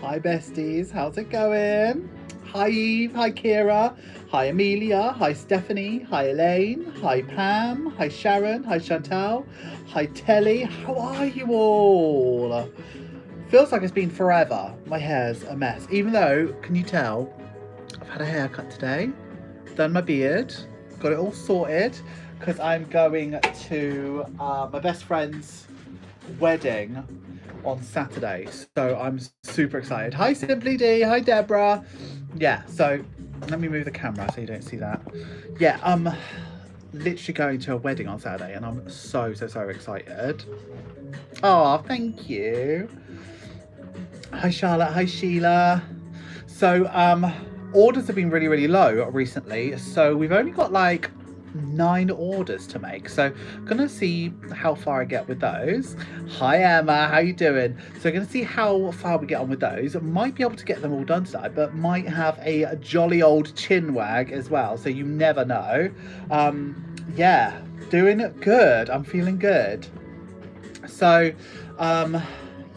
Hi besties, how's it going? Hi Eve, hi Kira, hi Amelia, hi Stephanie, hi Elaine, hi Pam, hi Sharon, hi Chantal, hi Telly. How are you all? Feels like it's been forever. My hair's a mess. Even though, can you tell, I've had a haircut today, done my beard, got it all sorted because I'm going to my best friend's wedding on Saturday, so I'm super excited. Hi Simply D, hi Deborah. Yeah, so let me move the camera so you don't see that. Yeah, I'm literally going to a wedding on Saturday and I'm so excited. Oh, thank you. Hi Charlotte, hi Sheila. So orders have been really low recently, so we've only got like 9 orders to make, so gonna see how far I get with those. Hi Emma, how you doing? So gonna see how far we get on with those. Might be able to get them all done tonight, but might have a jolly old chin wag as well, so you never know. Yeah, doing good. I'm feeling good. So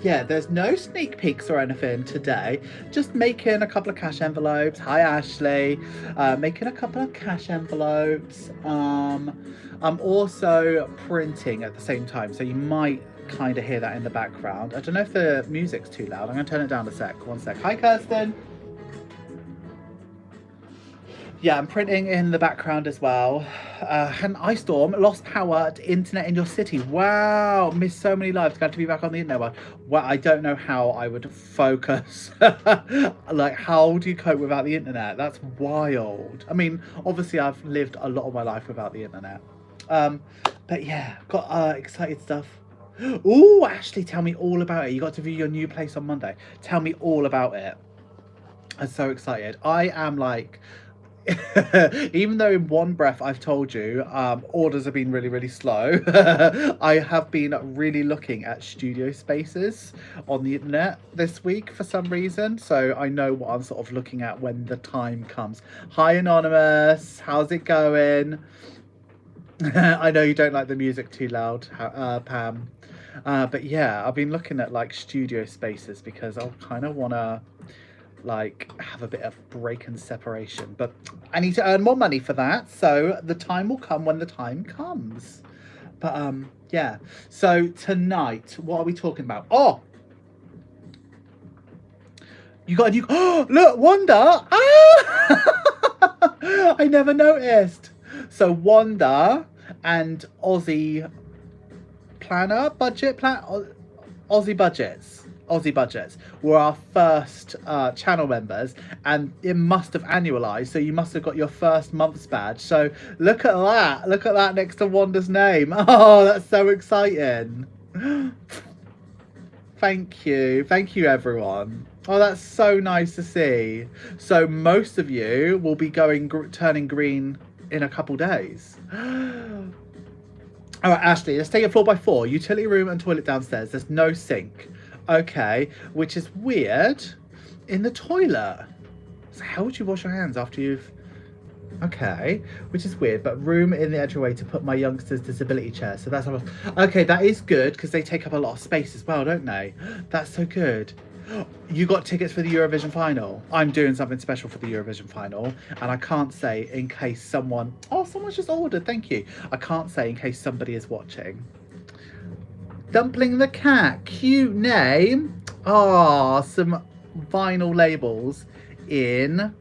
yeah, there's no sneak peeks or anything today. Just making a couple of cash envelopes. Hi, Ashley. Making a couple of cash envelopes. I'm also printing at the same time, so you might kind of hear that in the background. I don't know if the music's too loud. I'm going to turn it down a sec. One sec. Hi, Kirsten. Yeah, I'm printing in the background as well. An ice storm, lost power to internet in your city. Wow, missed so many lives. Glad to be back on the internet. Well, I don't know how I would focus. Like, how do you cope without the internet? That's wild. I mean, obviously, I've lived a lot of my life without the internet. But yeah, got excited stuff. Ooh, Ashley, tell me all about it. You got to view your new place on Monday. Tell me all about it. I'm so excited. I am like... Even though in one breath I've told you orders have been really slow, I have been really looking at studio spaces on the internet this week for some reason, so I know what I'm sort of looking at when the time comes. Hi Anonymous, how's it going? I know you don't like the music too loud, Pam, but yeah, I've been looking at like studio spaces because I kind of want to like have a bit of break and separation, but I need to earn more money for that, so the time will come when the time comes. But yeah, so tonight what are we talking about? Oh, you got a new... Oh, look, Wanda. Ah! I never noticed. So Wanda and Aussie planner budget plan Aussie budgets were our first channel members, and it must have annualized, so you must have got your first month's badge. So look at that next to Wanda's name. Oh, that's so exciting. Thank you everyone. Oh, that's so nice to see. So most of you will be turning green in a couple days. All right, Ashley, let's take it 4x4. Utility room and toilet downstairs. There's no sink. Okay, which is weird. In the toilet. So how would you wash your hands after you've... Okay, which is weird, but room in the entryway to put my youngster's disability chair. So that's... Okay, that is good, because they take up a lot of space as well, don't they? That's so good. You got tickets for the Eurovision final. I'm doing something special for the Eurovision final, and I can't say in case someone... Oh, someone's just ordered, thank you. I can't say in case somebody is watching. Dumpling the Cat, cute name. Ah, some vinyl labels in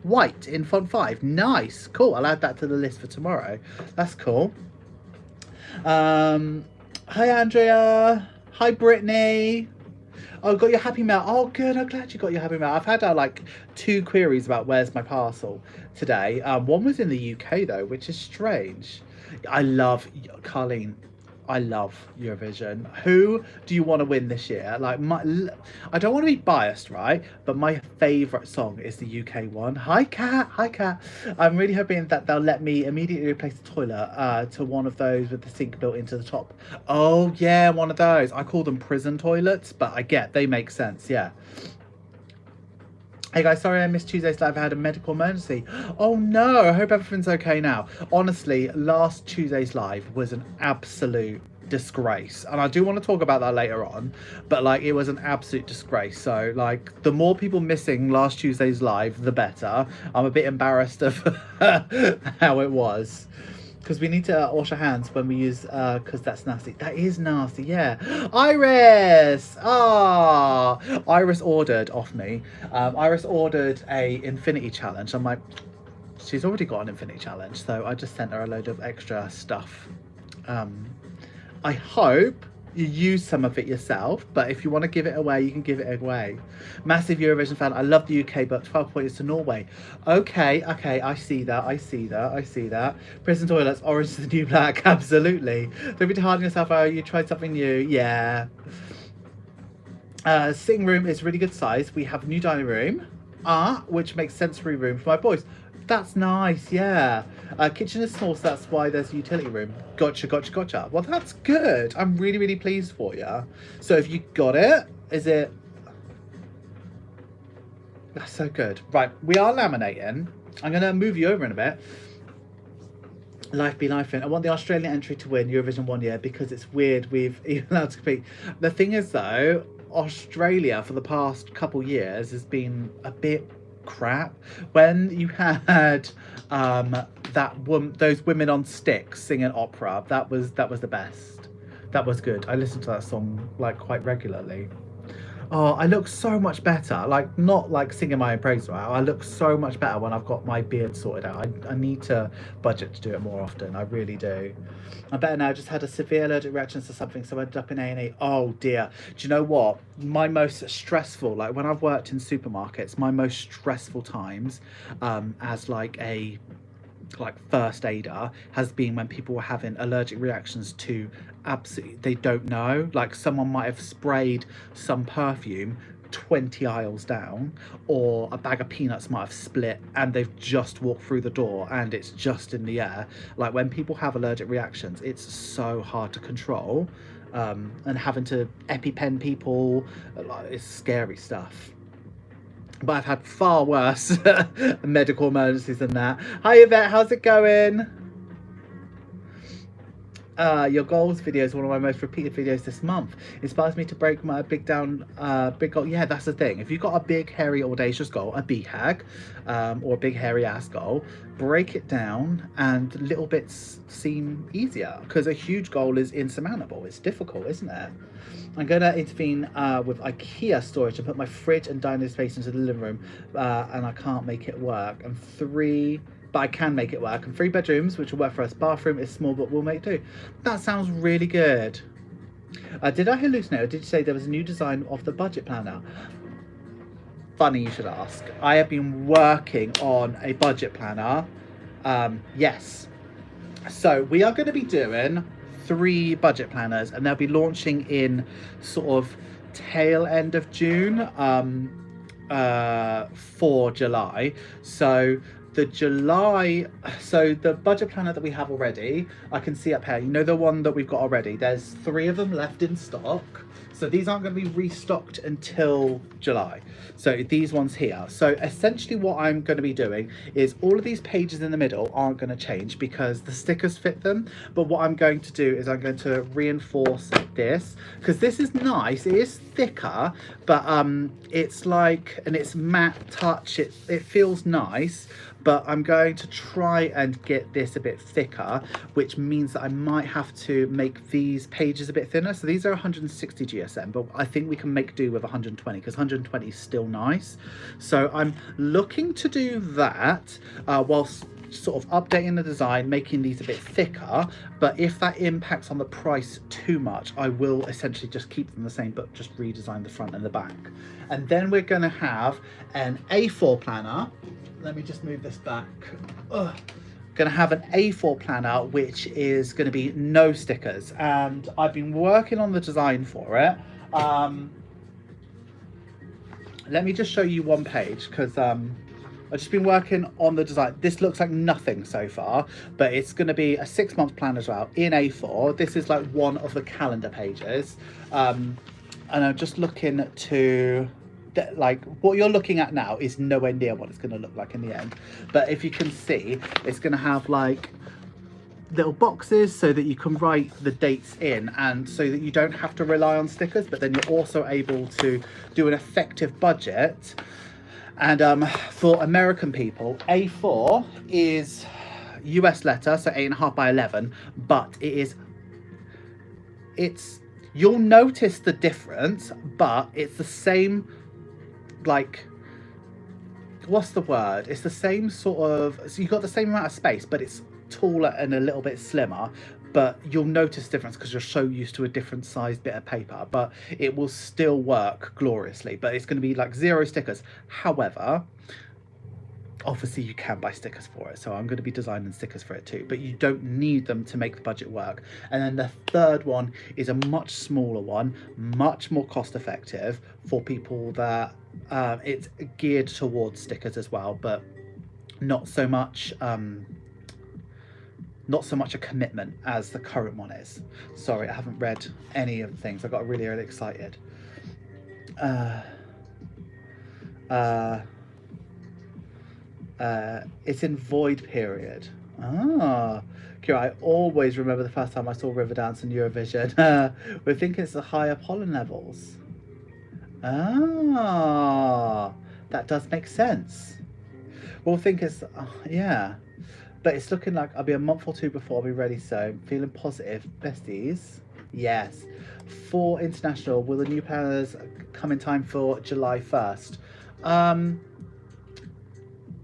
white, in font 5. Nice, cool. I'll add that to the list for tomorrow. That's cool. Hi Andrea. Hi Brittany. Oh, got your Happy Mail. Oh, good. I'm glad you got your Happy Mail. I've had like 2 queries about where's my parcel today. One was in the UK though, which is strange. I love Carlene. I love Eurovision. Who do you want to win this year? Like, I don't want to be biased, right? But my favourite song is the UK one. Hi, Kat. Hi, Kat. I'm really hoping that they'll let me immediately replace the toilet to one of those with the sink built into the top. Oh, yeah, one of those. I call them prison toilets, but I get they make sense, yeah. Hey guys, sorry I missed Tuesday's live. I had a medical emergency. Oh no, I hope everything's okay now. Honestly, last Tuesday's live was an absolute disgrace. And I do want to talk about that later on, but like it was an absolute disgrace. So like the more people missing last Tuesday's live, the better. I'm a bit embarrassed of how it was. Because we need to wash our hands when we use, because that's nasty. That is nasty, yeah. Iris! Ah! Iris ordered off me. Iris ordered a infinity challenge. I'm like, she's already got an infinity challenge. So I just sent her a load of extra stuff. I hope you use some of it yourself, but if you want to give it away, you can give it away. Massive Eurovision fan. I love the UK, but 12 points to Norway. Okay, I see that. Prison toilets, orange is the new black. Absolutely. Don't be too hard on yourself. Oh, you tried something new. Yeah. Sitting room is really good size. We have a new dining room, which makes sensory room for my boys. That's nice, yeah. Kitchen is small, so that's why there's a utility room. Gotcha. Well, that's good. I'm really, really pleased for you. So if you got it, is it... That's so good. Right, we are laminating. I'm going to move you over in a bit. Life be life in. I want the Australian entry to win Eurovision 1 year because it's weird we've even allowed to compete. The thing is, though, Australia for the past couple years has been a bit crap. When you had those women on sticks singing opera, that was the best. That was good. I listened to that song like quite regularly. Oh, I look so much better. Like, not like singing my own praise, right? I look so much better when I've got my beard sorted out. I need to budget to do it more often. I really do. I'm better now. I just had a severe allergic reaction to something, so I ended up in A&E. Oh dear. Do you know what? My most stressful, like when I've worked in supermarkets, my most stressful times as like a first aider has been when people were having allergic reactions to absolutely they don't know, like someone might have sprayed some perfume 20 aisles down, or a bag of peanuts might have split and they've just walked through the door and it's just in the air. Like when people have allergic reactions, it's so hard to control, and having to EpiPen people, like, it's scary stuff. But I've had far worse medical emergencies than that. Hi Yvette, how's it going? Your goals video is one of my most repeated videos this month. Inspires me to break my big goal. Yeah, that's the thing. If you've got a big, hairy, audacious goal, a BHAG, or a big, hairy ass goal, break it down and little bits seem easier because a huge goal is insurmountable. It's difficult, isn't it? I'm going to intervene with IKEA storage and put my fridge and dining space into the living room, and I can't make it work. But I can make it work. And 3 bedrooms, which will work for us. Bathroom is small, but we'll make do. That sounds really good. Did I hallucinate, or did you say there was a new design of the budget planner? Funny you should ask. I have been working on a budget planner. Yes. So we are going to be doing 3 budget planners, and they'll be launching in sort of tail end of June for July. So the budget planner that we have already, I can see up here, you know, the one that we've got already, there's 3 of them left in stock. So these aren't going to be restocked until July. So these ones here. So essentially what I'm going to be doing is all of these pages in the middle aren't going to change because the stickers fit them. But what I'm going to do is I'm going to reinforce this because this is nice. It is thicker, but it's like, and it's matte touch. It feels nice. But I'm going to try and get this a bit thicker, which means that I might have to make these pages a bit thinner. So these are 160 GSM, but I think we can make do with 120 because 120 is still nice. So I'm looking to do that whilst sort of updating the design, making these a bit thicker. But if that impacts on the price too much, I will essentially just keep them the same, but just redesign the front and the back. And then we're going to have an A4 planner. Let me just move this back. Going to have an A4 planner, which is going to be no stickers. And I've been working on the design for it. Let me just show you one page because I've just been working on the design. This looks like nothing so far, but it's going to be a 6-month plan as well in A4. This is like one of the calendar pages. And I'm just looking to that, like, what you're looking at now is nowhere near what it's going to look like in the end. But if you can see, it's going to have like little boxes so that you can write the dates in, and so that you don't have to rely on stickers, but then you're also able to do an effective budget. And for American people, A4 is US letter, so 8.5 by 11, but you'll notice the difference, but it's the same, like, what's the word? It's the same sort of, so you've got the same amount of space, but it's taller and a little bit slimmer, but you'll notice difference because you're so used to a different sized bit of paper, but it will still work gloriously. But it's going to be like 0 stickers. However, obviously you can buy stickers for it, so I'm going to be designing stickers for it too, but you don't need them to make the budget work. And then the third one is a much smaller one, much more cost effective for people that it's geared towards stickers as well, but not so much a commitment as the current one is. Sorry, I haven't read any of the things. I got really, really excited. It's in void period. Ah, Kira, I always remember the first time I saw Riverdance in Eurovision. We're thinking it's the higher pollen levels. Ah, that does make sense. We'll think it's, yeah. But it's looking like I'll be a month or 2 before I'll be ready, so feeling positive. Besties, yes. For international, will the new planners come in time for July 1st?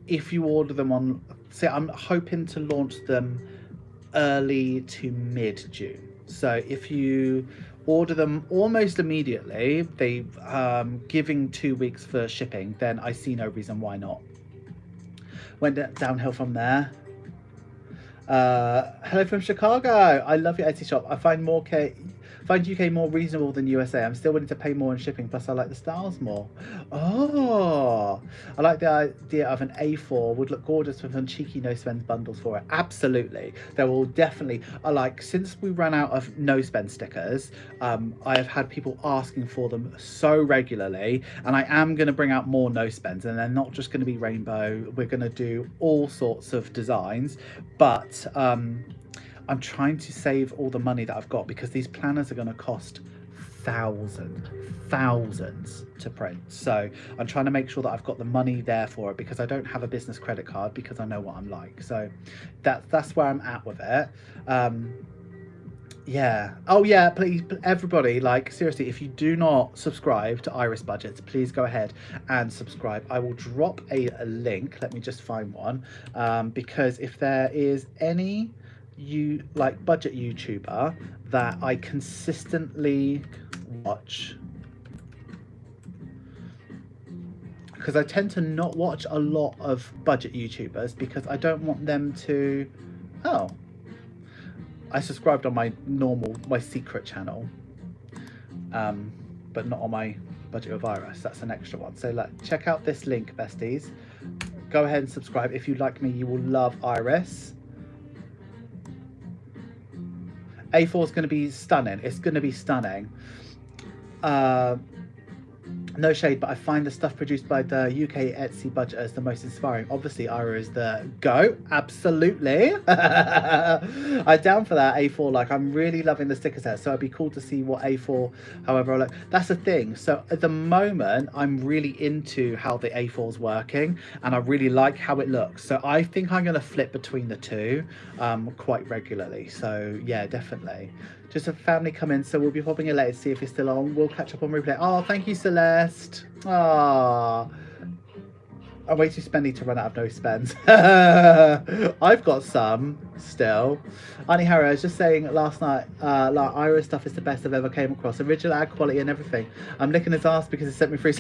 If you order them on, so I'm hoping to launch them early to mid-June. So if you order them almost immediately, they giving 2 weeks for shipping, then I see no reason why not. Went downhill from there. Hello from Chicago. I love your Etsy shop. I find UK more reasonable than USA. I'm still willing to pay more in shipping, plus I like the styles more. Oh, I like the idea of an A4 would look gorgeous with some cheeky no spend bundles for it. Absolutely. There will definitely, since we ran out of no spend stickers, I have had people asking for them so regularly, and I am going to bring out more no spends, and they're not just going to be rainbow. We're going to do all sorts of designs, but I'm trying to save all the money that I've got, because these planners are going to cost thousands to print. So I'm trying to make sure that I've got the money there for it, because I don't have a business credit card, because I know what I'm like. So that's where I'm at with it. Yeah. Oh yeah, please, everybody, like, seriously, if you do not subscribe to Iris Budgets, please go ahead and subscribe. I will drop a link. Let me just find one, because if there is any budget YouTuber that I consistently watch, because I tend to not watch a lot of budget YouTubers, because I don't want them to, I subscribed on my secret channel, but not on my budget with Iris. That's an extra one. So check out this link, besties. Go ahead and subscribe. If you like me, you will love Iris. A4 is going to be stunning. It's going to be stunning. No shade, but I find the stuff produced by the UK Etsy budget as the most inspiring. Obviously, Ira is the go. Absolutely. I'm down for that, A4. I'm really loving the sticker set, so it'd be cool to see what A4, however, that's the thing. So at the moment, I'm really into how the A4 is working, and I really like how it looks. So I think I'm going to flip between the two quite regularly. So yeah, definitely. Just a family come in, so we'll be popping in later to see if you're still on. We'll catch up on replay. Oh, thank you, Celeste. Ah, I'm way too spendy to run out of no spends. I've got some still. Auntie Harry, I was just saying last night, Iris stuff is the best I've ever came across. Original ad quality and everything. I'm licking his ass because he sent me free.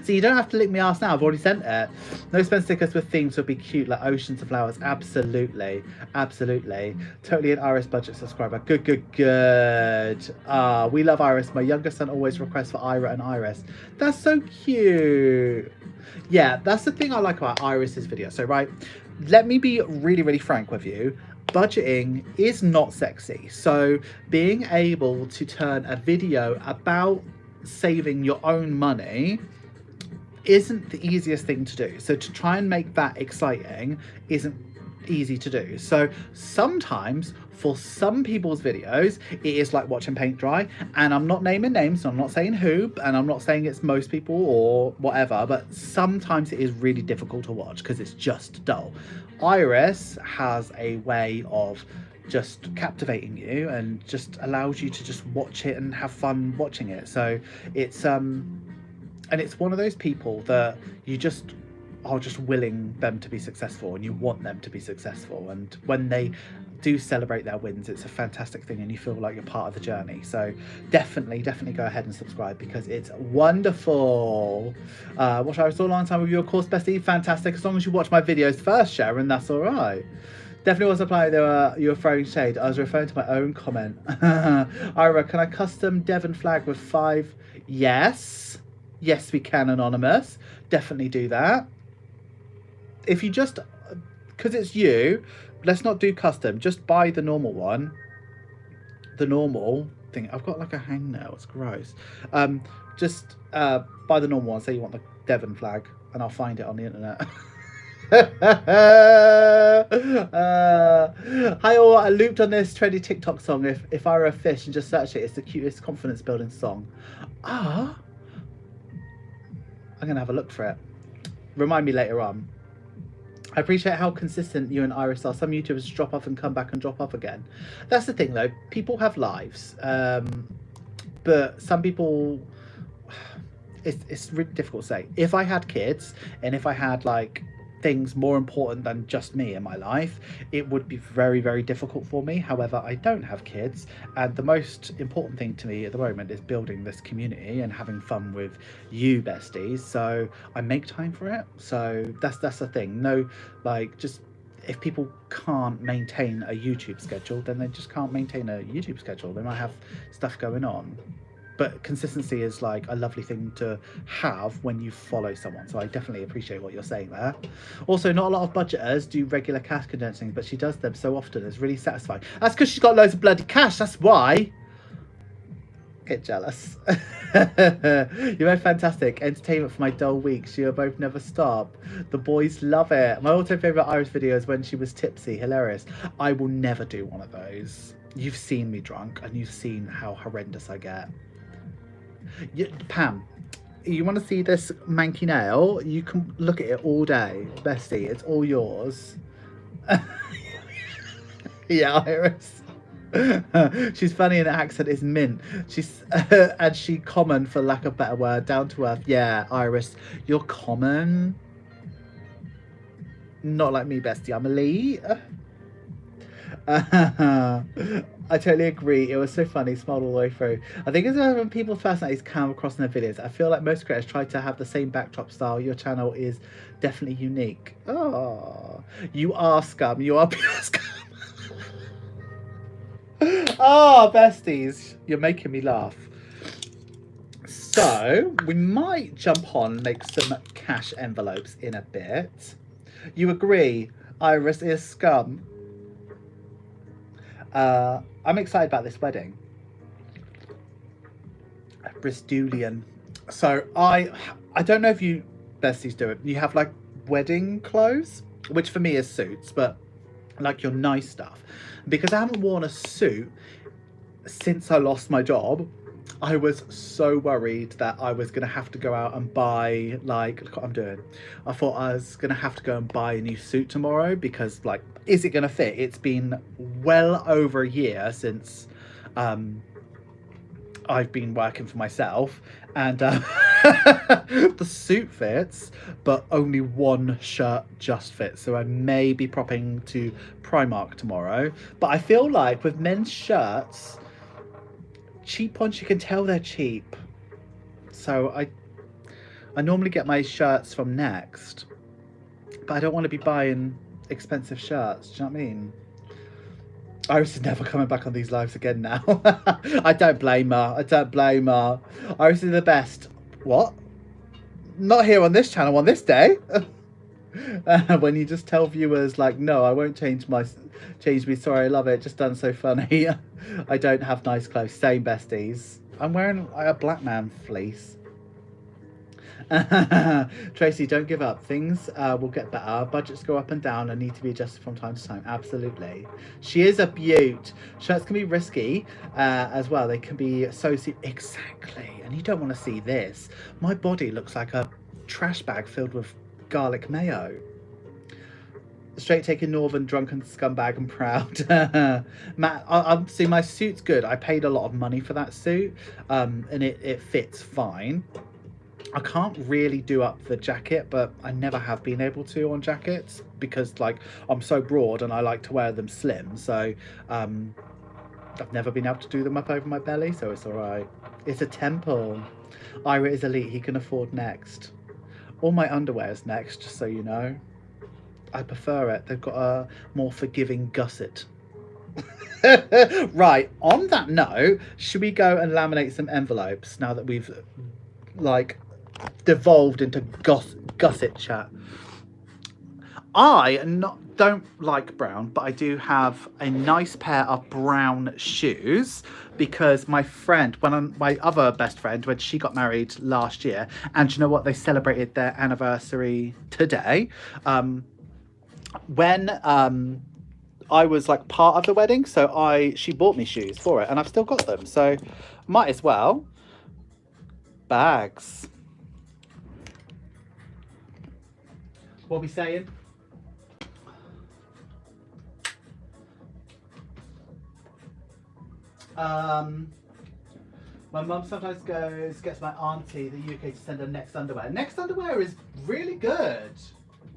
So you don't have to lick me ass now, I've already sent it. No spend stickers with themes would be cute, like oceans of flowers. Absolutely, absolutely. Totally an Iris budget subscriber. Good. We love Iris. My youngest son always requests for Ira and Iris. That's so cute. Yeah, that's the thing I like about Iris's video. So right, let me be really frank with you. Budgeting is not sexy. So being able to turn a video about saving your own money isn't the easiest thing to do. So to try and make that exciting isn't easy to do. So sometimes for some people's videos it is like watching paint dry, and I'm not naming names, so I'm not saying who, and I'm not saying it's most people or whatever, but sometimes it is really difficult to watch because it's just dull. Iris has a way of just captivating you and just allows you to just watch it and have fun watching it. So it's and it's one of those people that you just are just willing them to be successful, and you want them to be successful, and when they do celebrate their wins, it's a fantastic thing and you feel like you're part of the journey. So definitely go ahead and subscribe because it's wonderful. Watch I saw a long time with you, of course, bestie. Fantastic. As long as you watch my videos first, Sharon, that's all right. Definitely was applying you were throwing shade. I was referring to my own comment. Ira, can I custom Devon flag with 5? Yes, we can, Anonymous. Definitely do that. If you just, because it's you, let's not do custom. Just buy the normal one. The normal thing. I've got like a hangnail. It's gross. Just buy the normal one. Say you want the Devon flag, and I'll find it on the internet. Hi all, I looped on this trendy TikTok song. If I were a fish and just search it, it's the cutest confidence building song. I'm gonna have a look for it. Remind me later on. I appreciate how consistent you and Iris are. Some YouTubers drop off and come back and drop off again. That's the thing though, people have lives, but some people, it's really difficult to say. If I had kids and if I had like things more important than just me in my life, it would be very, very difficult for me. However, I don't have kids, and the most important thing to me at the moment is building this community and having fun with you besties, so I make time for it. So that's the thing. No, like, just if people can't maintain a YouTube schedule, then they just can't maintain a YouTube schedule. They might have stuff going on, but consistency is like a lovely thing to have when you follow someone. So I definitely appreciate what you're saying there. Also, not a lot of budgeters do regular cash condensing, but she does them so often. It's really satisfying. That's because she's got loads of bloody cash. That's why. Get jealous. You're both fantastic. Entertainment for my dull weeks. You both never stop. The boys love it. My all-time favourite Iris video is when she was tipsy. Hilarious. I will never do one of those. You've seen me drunk and you've seen how horrendous I get. Pam, you want to see this manky nail? You can look at it all day, bestie. It's all yours. Yeah, Iris. She's funny and the accent is mint. She's and she common, for lack of a better word, down to earth. Yeah, Iris, you're common. Not like me, bestie. I'm elite. I totally agree. It was so funny. Smiled all the way through. I think it's when people's personalities come across in their videos. I feel like most creators try to have the same backdrop style. Your channel is definitely unique. Oh, you are scum. You are pure scum. Oh, besties, you're making me laugh. So we might jump on and make some cash envelopes in a bit. You agree? Iris is scum. I'm excited about this wedding. Bristolian. So I don't know if you besties do it. You have like wedding clothes, which for me is suits, but like your nice stuff. Because I haven't worn a suit since I lost my job, I was so worried that I was going to have to go out and buy, like, look what I'm doing. I thought I was going to have to go and buy a new suit tomorrow because, like, is it going to fit? It's been well over a year since I've been working for myself, and the suit fits, but only one shirt just fits. So I may be propping to Primark tomorrow. But I feel like with men's shirts, cheap ones, you can tell they're cheap. So I normally get my shirts from Next, but I don't want to be buying expensive shirts. Do you know what I mean? Iris is never coming back on these lives again now. I don't blame her. I don't blame her. Iris is the best. What? Not here on this channel on this day. When you just tell viewers like, no, I won't change me. Sorry, I love it. Just done so funny. I don't have nice clothes. Same, besties. I'm wearing a black man fleece. Tracy, don't give up. Things will get better. Budgets go up and down and need to be adjusted from time to time. Absolutely. She is a beaut. Shirts can be risky as well. They can be so... Exactly. And you don't want to see this. My body looks like a trash bag filled with garlic mayo. Straight taking northern drunken scumbag and proud. Matt, see, my suit's good. I paid a lot of money for that suit, and it fits fine. I can't really do up the jacket, but I never have been able to on jackets because, like, I'm so broad and I like to wear them slim. So I've never been able to do them up over my belly, so it's all right. It's a temple. Ira is elite. He can afford Next. All my underwear is Next, just so you know. I prefer it. They've got a more forgiving gusset. Right, on that note, should we go and laminate some envelopes now that we've, like, devolved into gusset chat? I don't like brown, but I do have a nice pair of brown shoes because my friend, my other best friend, when she got married last year, and you know what? They celebrated their anniversary today. When I was like part of the wedding, so she bought me shoes for it, and I've still got them, so might as well. Bags. What are we saying? My mum sometimes gets my auntie, the UK, to send her Next underwear. Next underwear is really good.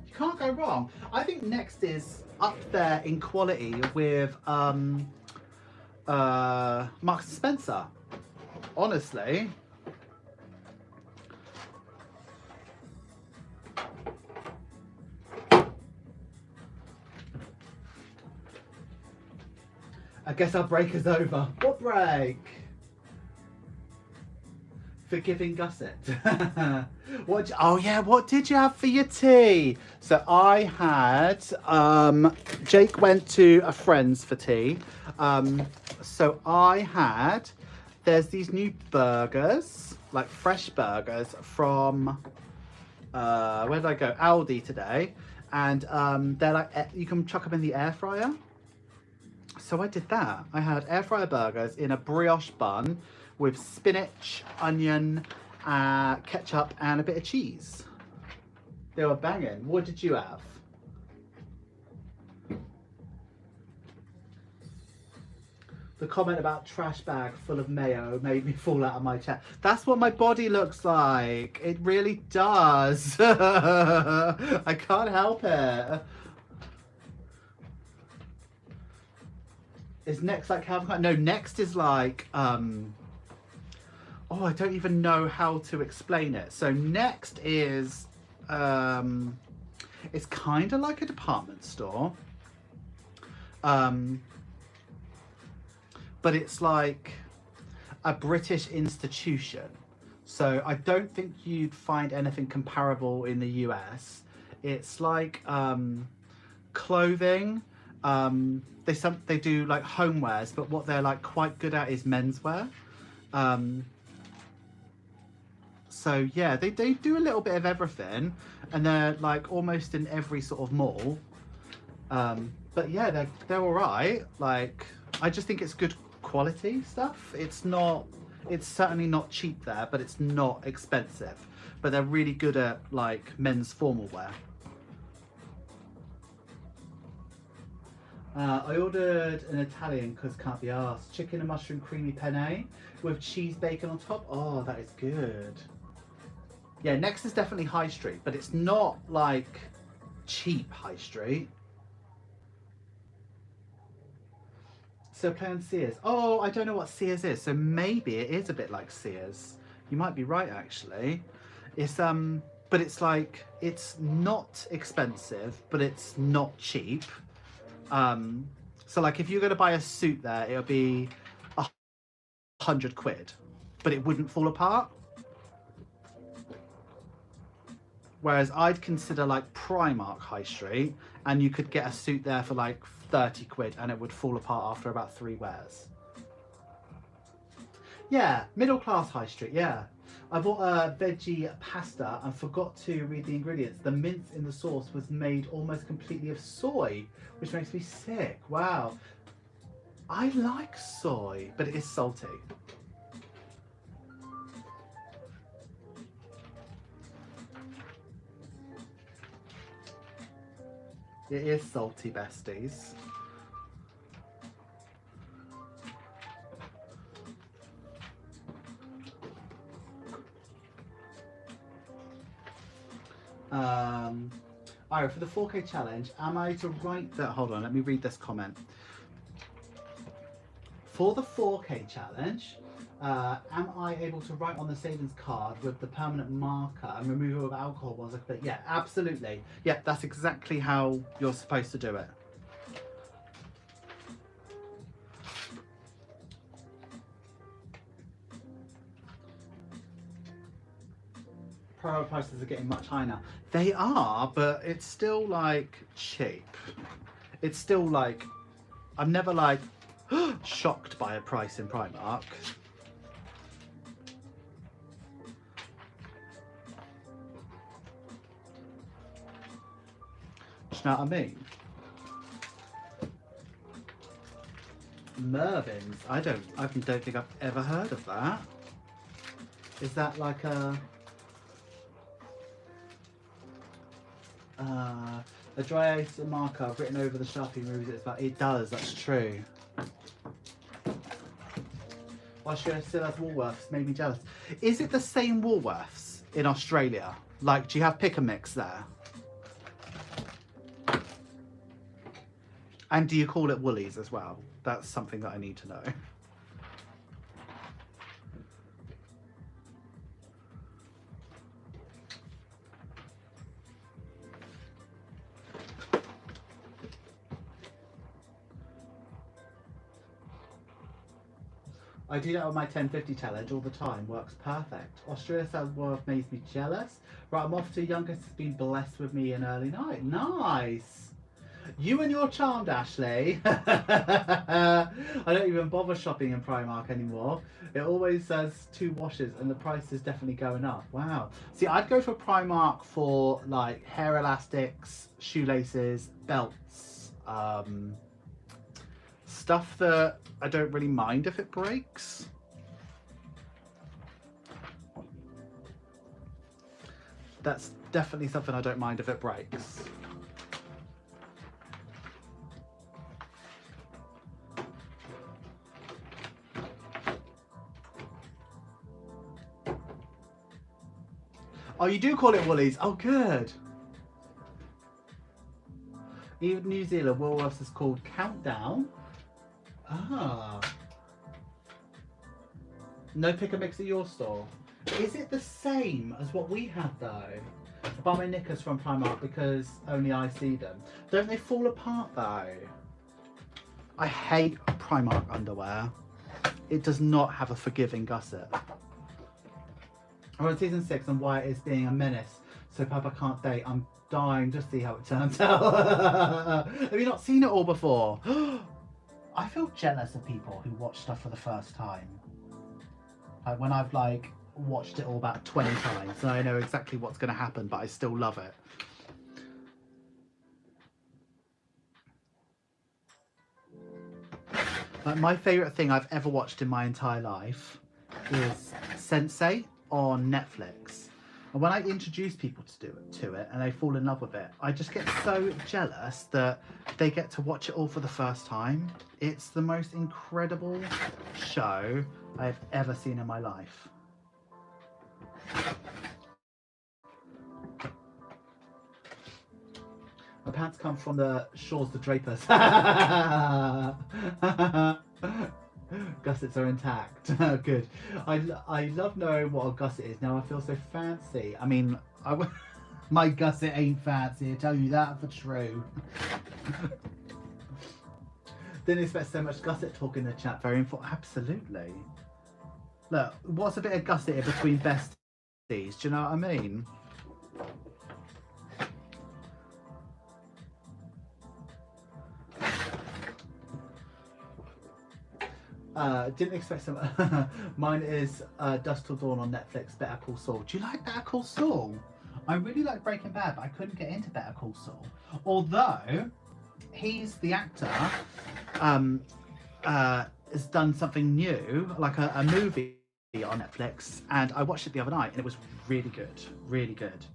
You can't go wrong. I think Next is up there in quality with Marks and Spencer. Honestly. I guess our break is over. What break? Forgiving Gusset. Oh yeah, what did you have for your tea? So I had, Jake went to a friend's for tea. So I had, there's these new burgers, like fresh burgers from, where did I go? Aldi today. And they're like, you can chuck them in the air fryer. So I did that. I had air fryer burgers in a brioche bun with spinach, onion, ketchup, and a bit of cheese. They were banging. What did you have? The comment about trash bag full of mayo made me fall out of my chair. That's what my body looks like. It really does. I can't help it. Is Next like Calvin Klein? No, Next is like, oh, I don't even know how to explain it. So Next is, it's kind of like a department store. But it's like a British institution. So I don't think you'd find anything comparable in the US. It's like clothing. They do like homewares, but what they're like quite good at is menswear. So yeah, they do a little bit of everything, and they're like almost in every sort of mall. But yeah, they're all right. Like, I just think it's good quality stuff. It's certainly not cheap there, but it's not expensive. But they're really good at like men's formal wear. I ordered an Italian because can't be arsed. Chicken and mushroom creamy penne with cheese bacon on top. Oh, that is good. Yeah, Next is definitely high street, but it's not like cheap high street. So play on Sears. Oh, I don't know what Sears is. So maybe it is a bit like Sears. You might be right, actually. It's but it's like, it's not expensive, but it's not cheap. So like if you're going to buy a suit there, it'll be £100, but it wouldn't fall apart. Whereas I'd consider like Primark high street, and you could get a suit there for like £30 and it would fall apart after about 3 wears. Yeah, middle class high street, yeah. I bought a veggie pasta and forgot to read the ingredients. The mince in the sauce was made almost completely of soy, which makes me sick. Wow. I like soy, but it is salty. It is salty, besties. Alright, for the 4K challenge, am I to write that? Hold on, let me read this comment. For the 4K challenge, am I able to write on the savings card with the permanent marker and remove all the alcohol once I click? Yeah, absolutely. Yeah, that's exactly how you're supposed to do it. Product prices are getting much higher now. They are, but it's still like cheap. It's still like, I'm never like shocked by a price in Primark. Do you know what I mean? Mervin's. I don't think I've ever heard of that. Is that like a dry ice marker written over the Sharpie removes it? It does. That's true. Australia still has Woolworths. Made me jealous. Is it the same Woolworths in Australia? Like, do you have pick and mix there? And do you call it Woolies as well? That's something that I need to know. I do that with my 1050 challenge all the time. Works perfect. Australia South World makes me jealous. Right, I'm off to youngest has been blessed with me an early night. Nice. You and your charmed, Ashley. I don't even bother shopping in Primark anymore. It always says 2 washes and the price is definitely going up. Wow. See, I'd go for Primark for like hair elastics, shoelaces, belts, stuff that I don't really mind if it breaks. That's definitely something I don't mind if it breaks. Oh, you do call it Woolies? Oh, good. Even New Zealand, Woolworths is called Countdown. Ah. No pick and mix at your store. Is it the same as what we have though? I buy my knickers from Primark because only I see them. Don't they fall apart though? I hate Primark underwear. It does not have a forgiving gusset. I'm on season 6 and Wyatt is being a menace, so Papa can't date. I'm dying to see how it turns out. Have you not seen it all before? I feel jealous of people who watch stuff for the first time. Like when I've like watched it all about 20 times and I know exactly what's going to happen, but I still love it. Like my favourite thing I've ever watched in my entire life is Sense8 on Netflix. And when I introduce people to it and they fall in love with it, I just get so jealous that they get to watch it all for the first time. It's the most incredible show I've ever seen in my life. My pants come from the shores, the drapers. Gussets are intact. Good. I love knowing what a gusset is. Now I feel so fancy. I mean, my gusset ain't fancy. I tell you that for true. Didn't expect so much gusset talk in the chat. Very important. Absolutely. Look, what's a bit of gusset in between besties? Do you know what I mean? Didn't expect some. Mine is Dusk Till Dawn on Netflix. Better Call Saul. Do you like Better Call Saul? I really like Breaking Bad, but I couldn't get into Better Call Saul. Although he's the actor, has done something new, like a movie on Netflix, and I watched it the other night, and it was really good, really good.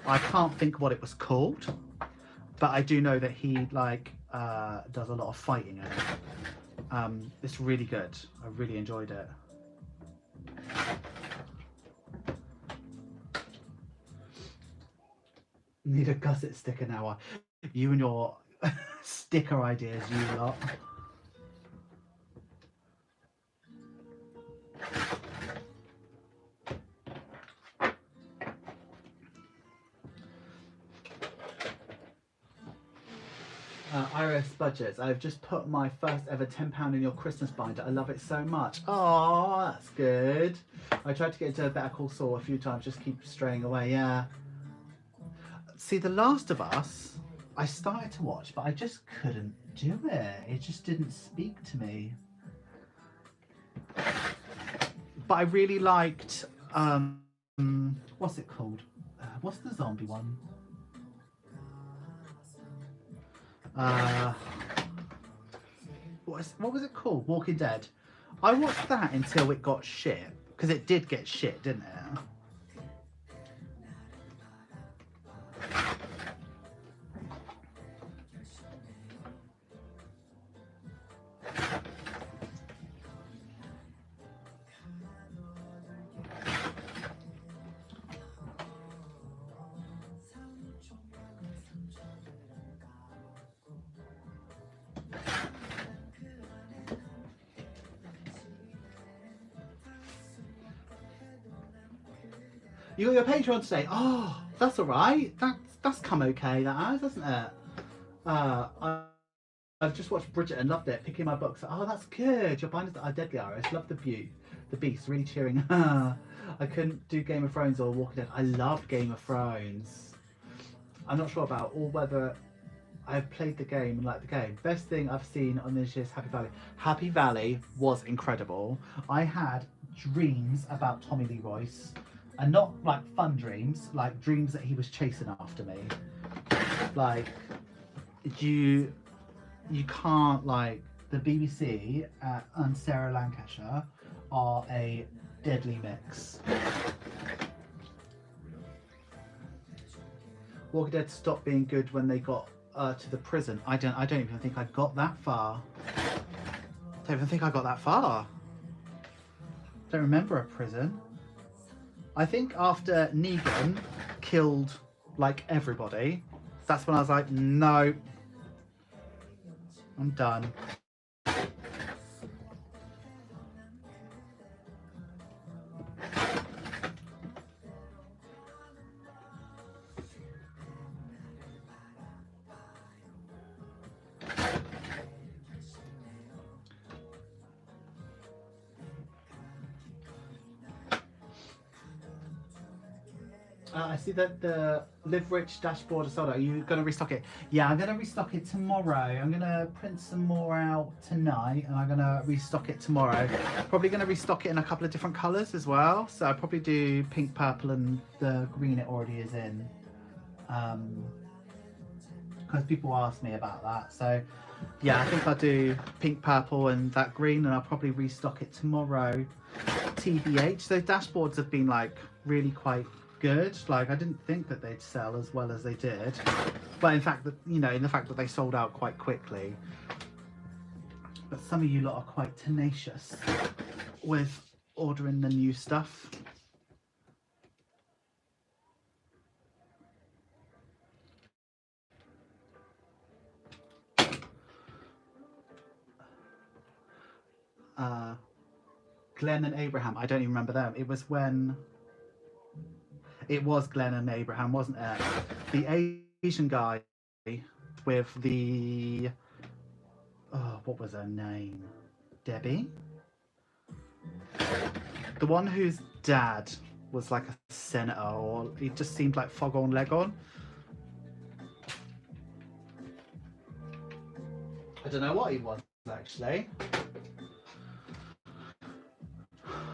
I can't think what it was called, but I do know that he does a lot of fighting in it. It's really good. I really enjoyed it. Need a gusset sticker now. You and your sticker ideas, you lot. Iris Budgets. I've just put my first ever £10 in your Christmas binder. I love it so much. Oh, that's good. I tried to get into Better Call Saul a few times, just keep straying away. Yeah. See, The Last of Us, I started to watch, but I just couldn't do it. It just didn't speak to me. But I really liked, what's it called? What's the zombie one? What was it called? Walking Dead. I watched that until it got shit, because it did get shit, didn't it? You got your Patreon today. Oh, that's all right. That's come okay. That has, hasn't it? I've just watched Bridget and loved it. Picking my books. Oh, that's good. Your binders are deadly, Iris. Love the Beast. Really cheering. I couldn't do Game of Thrones or Walking Dead. I love Game of Thrones. I'm not sure about or whether I've played the game and liked the game. Best thing I've seen on this year's Happy Valley. Happy Valley was incredible. I had dreams about Tommy Lee Royce. And not like fun dreams, like dreams that he was chasing after me. Like, you can't, like, the BBC and Sarah Lancashire are a deadly mix. Walking Dead stopped being good when they got to the prison. I don't even think I got that far. I don't even think I got that far. Don't remember a prison. I think after Negan killed like everybody, that's when I was like, no, I'm done. I see that the Live Rich dashboard is sold out. Are you going to restock it? Yeah, I'm going to restock it tomorrow. I'm going to print some more out tonight and I'm going to restock it tomorrow. Probably going to restock it in a couple of different colours as well. So I'll probably do pink, purple and the green it already is in. Because people ask me about that. So yeah, I think I'll do pink, purple and that green and I'll probably restock it tomorrow. TBH. Those dashboards have been like really quite good. Like I didn't think that they'd sell as well as they did, but in fact that in the fact that they sold out quite quickly. But some of you lot are quite tenacious with ordering the new stuff. Glenn and Abraham, I don't even remember them. It was when it was Glenn and Abraham, wasn't it? The Asian guy with the what was her name? Debbie? The one whose dad was like a senator, or he just seemed like fog on leg on. I don't know what he was. actually.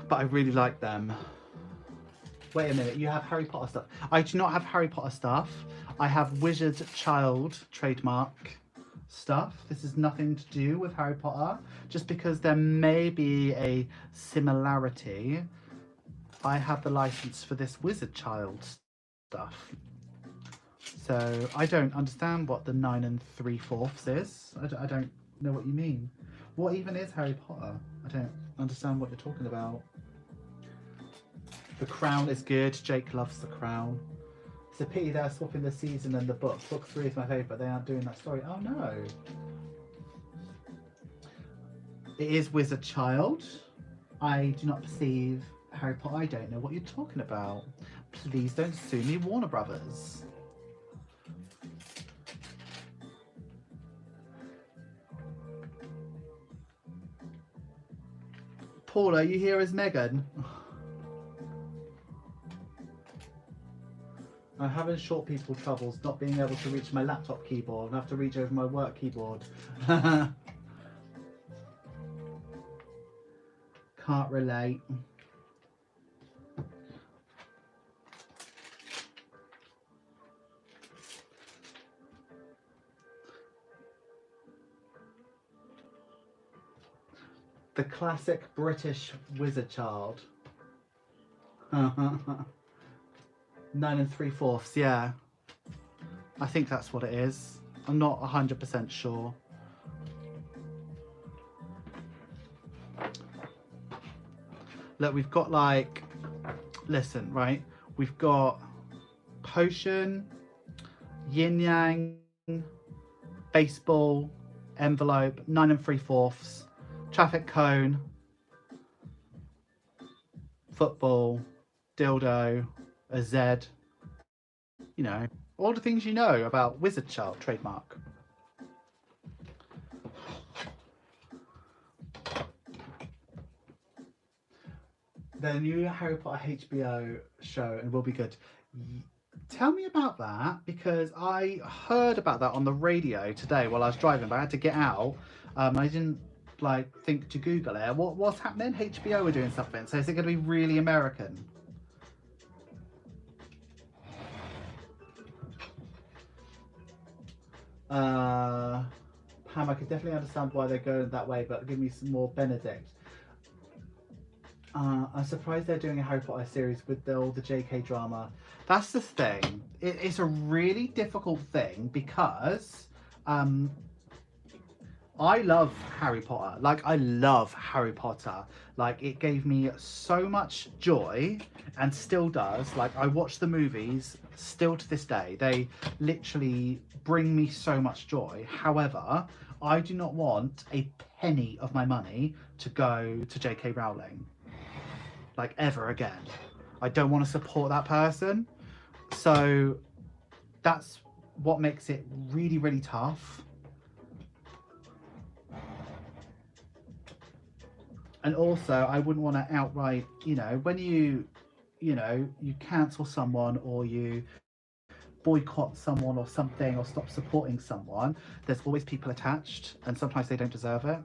But I really like them. Wait a minute, you have Harry Potter stuff. I do not have Harry Potter stuff. I have Wizard Child trademark stuff. This is nothing to do with Harry Potter. Just because there may be a similarity, I have the license for this Wizard Child stuff. So I don't understand what the 9 3/4 is. I don't know what you mean. What even is Harry Potter? I don't understand what you're talking about. The Crown is good. Jake loves The Crown. It's a pity they're swapping the season and the book. Book 3 is my favourite, but they aren't doing that story. Oh no. It is Wizard Child. I do not perceive Harry Potter. I don't know what you're talking about. Please don't sue me, Warner Brothers. Paula, you here as Megan? I'm having short people troubles not being able to reach my laptop keyboard. I have to reach over my work keyboard. Can't relate. The classic British Wizard Child. 9 3/4, yeah. I think that's what it is. I'm not 100% sure. Look, we've got like, listen, right? We've got potion, yin yang, baseball, envelope, 9 3/4, traffic cone, football, dildo, a Z, you know, all the things you know about Wizard Child trademark. The new Harry Potter HBO show, and will be good. Tell me about that, because I heard about that on the radio today while I was driving, but I had to get out. I didn't like think to Google it. What's happening? HBO are doing something. So is it going to be really American? Pam, I could definitely understand why they're going that way, but give me some more Benedict. I'm surprised they're doing a Harry Potter series with all the JK drama. That's the thing. It's a really difficult thing because I love Harry Potter. Like, I love Harry Potter. Like, it gave me so much joy and still does. Like, I watch the movies still to this day. They literally bring me so much joy. However, I do not want a penny of my money to go to JK Rowling. Like, ever again. I don't want to support that person. So that's what makes it really, really tough. And also, I wouldn't want to outright, you know, when you cancel someone or you boycott someone or something or stop supporting someone, there's always people attached, and sometimes they don't deserve it.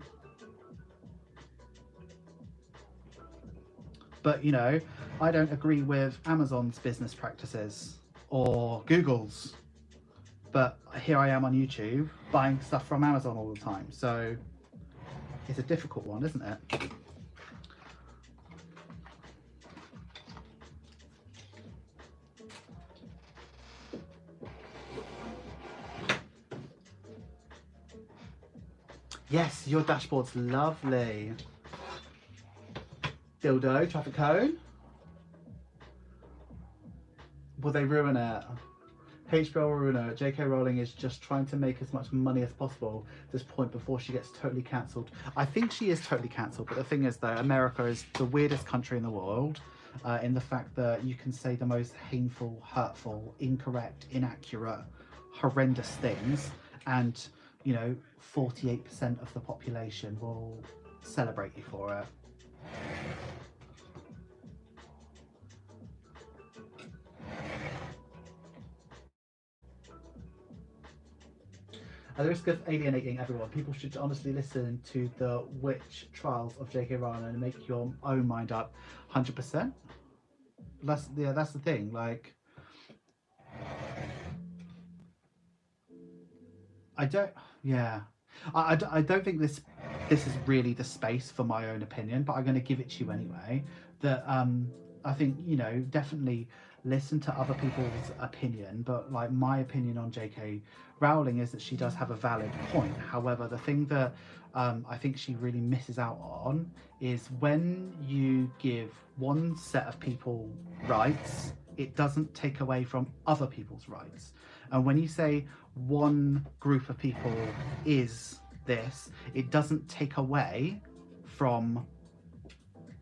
But, you know, I don't agree with Amazon's business practices or Google's. But here I am on YouTube buying stuff from Amazon all the time. So it's a difficult one, isn't it? Yes, your dashboard's lovely. Dildo, traffic cone. Will they ruin it? HBO will ruin it. JK Rowling is just trying to make as much money as possible at this point before she gets totally cancelled. I think she is totally cancelled, but the thing is though, America is the weirdest country in the world in the fact that you can say the most hateful, hurtful, incorrect, inaccurate, horrendous things, and, you know, 48% of the population will celebrate you for it. At the risk of alienating everyone, people should honestly listen to the Witch Trials of JK Rowling and make your own mind up. 100%. That's the thing. Like, I don't. Yeah, I don't think this is really the space for my own opinion, but I'm going to give it to you anyway. That I think, you know, definitely listen to other people's opinion, but like my opinion on JK Rowling is that she does have a valid point. However, the thing that I think she really misses out on is when you give one set of people rights, it doesn't take away from other people's rights. And when you say one group of people is this, it doesn't take away from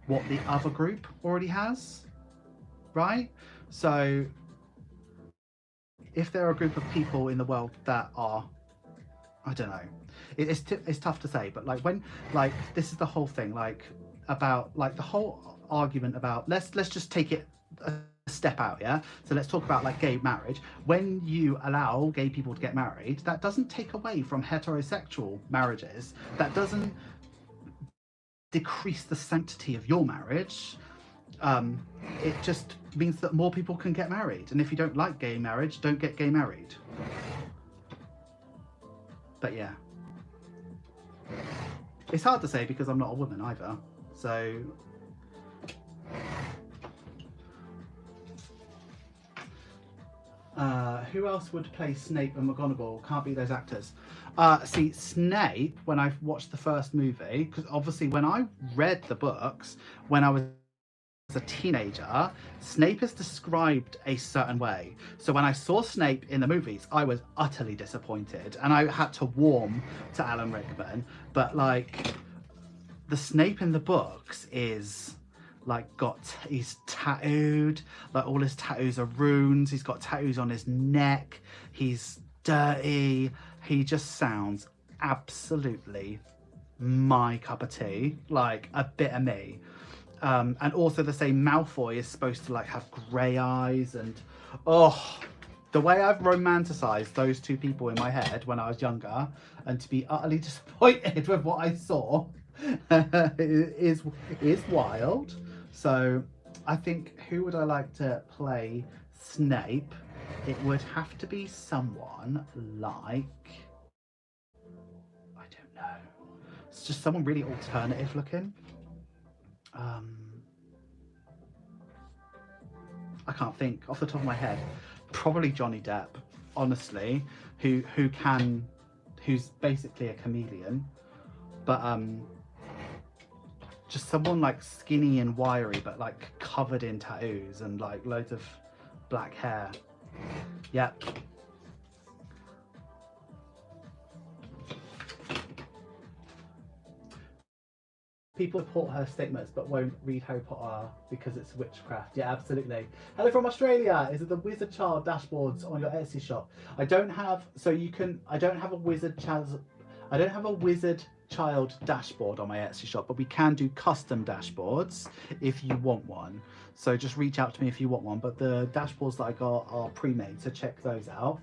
what the other group already has, right? So if there are a group of people in the world that are, I don't know, it's tough to say, but like when, like, this is the whole thing, like about like the whole argument about let's just take it a step out, yeah. So let's talk about like gay marriage. When you allow gay people to get married, that doesn't take away from heterosexual marriages. That doesn't decrease the sanctity of your marriage. It just means that more people can get married. And if you don't like gay marriage, don't get gay married. But yeah, it's hard to say because I'm not a woman either. So who else would play Snape and McGonagall? Can't be those actors. See, Snape, when I watched the first movie, because obviously when I read the books, when I was a teenager, Snape is described a certain way. So when I saw Snape in the movies, I was utterly disappointed and I had to warm to Alan Rickman. But like, the Snape in the books is like he's tattooed, like all his tattoos are runes, he's got tattoos on his neck, he's dirty, he just sounds absolutely my cup of tea, like a bit of me. And also the same Malfoy is supposed to like have grey eyes, and oh, the way I've romanticized those two people in my head when I was younger, and to be utterly disappointed with what I saw is wild. So I think, who would I like to play Snape? It would have to be someone like, I don't know, it's just someone really alternative looking. I can't think off the top of my head. Probably Johnny Depp, honestly, who's basically a chameleon, but just someone like skinny and wiry, but like covered in tattoos and like loads of black hair. Yep. People report her statements but won't read Harry Potter because it's witchcraft. Yeah, absolutely. Hello from Australia. Is it the Wizard Child dashboards on your Etsy shop? I don't have a Wizard Child dashboard on my Etsy shop, but we can do custom dashboards if you want one. So just reach out to me if you want one. But the dashboards that I got are pre-made, so check those out.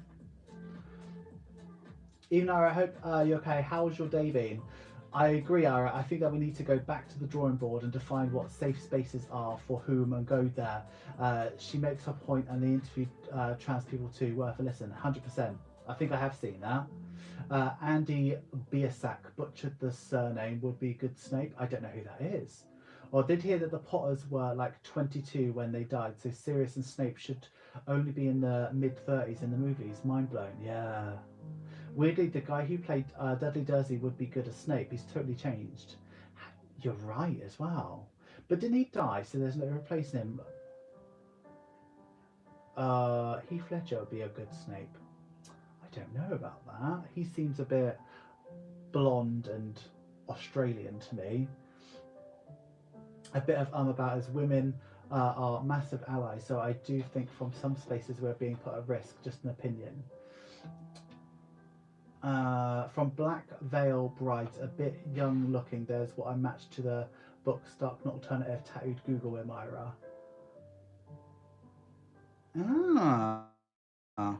Even Ara, I hope you're okay. How's your day been? I agree, Ara. I think that we need to go back to the drawing board and define what safe spaces are for whom and go there. She makes her point, and the interviewed trans people too. Worth a listen. 100%. I think I have seen that. Andy Biasak butchered the surname. Would be good Snape. I don't know who that is. Or did hear that the Potters were like 22 when they died, so Sirius and Snape should only be in the mid-30s in the movies. Mind blown. Yeah. Weirdly, the guy who played Dudley Dursley would be good as Snape. He's totally changed. You're right as well. But didn't he die? So there's no replacing him. Heath Ledger would be a good Snape. I don't know about that. He seems a bit blonde and Australian to me. A bit of about as women are massive allies. So I do think from some spaces we're being put at risk. Just an opinion. From Black Veil Bright, a bit young looking. There's what I matched to the book Stark, not alternative tattooed Google Emira. Ah,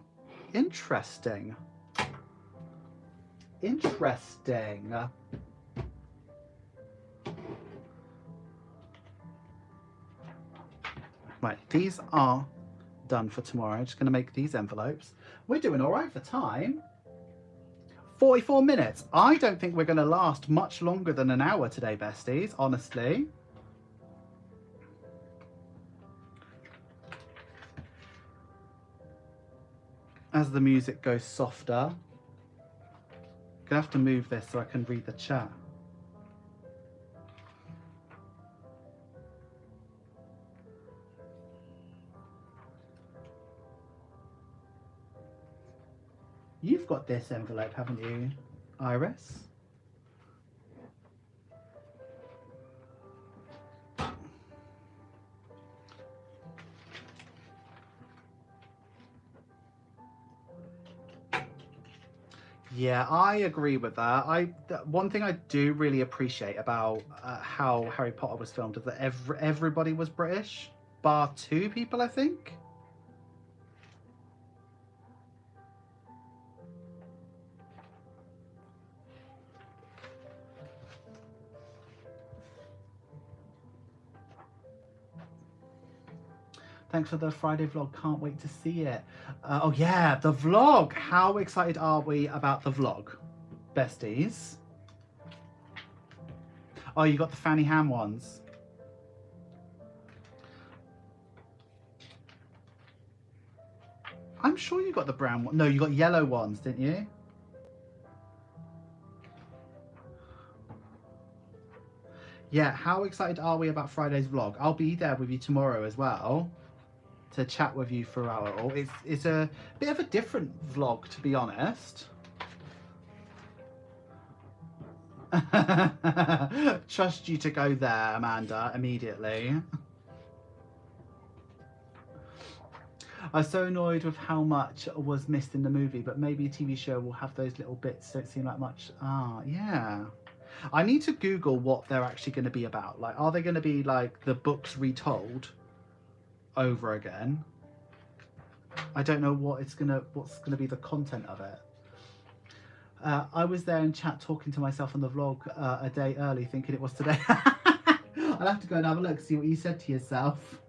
interesting. Interesting. Right, these are done for tomorrow. I'm just going to make these envelopes. We're doing all right for time. 44 minutes. I don't think we're going to last much longer than an hour today, besties, honestly. As the music goes softer, I'm going to have to move this so I can read the chat. You've got this envelope, haven't you, Iris? Yeah, I agree with that. One thing I do really appreciate about how Harry Potter was filmed is that everybody was British, bar 2 people, I think. Thanks for the Friday vlog. Can't wait to see it. Oh yeah, the vlog. How excited are we about the vlog, besties? Oh, you got the Fanny Ham ones. I'm sure you got the brown one. No, you got yellow ones, didn't you? Yeah, how excited are we about Friday's vlog? I'll be there with you tomorrow as well to chat with you throughout it all. It's a bit of a different vlog, to be honest. Trust you to go there, Amanda, immediately. I was so annoyed with how much was missed in the movie, but maybe a TV show will have those little bits, don't seem like much. Ah, yeah. I need to Google what they're actually going to be about. Like, are they going to be like the books retold over again? I don't know what's gonna be the content of it. I was there in chat talking to myself on the vlog a day early, thinking it was today. I'll have to go and have a look, see what you said to yourself.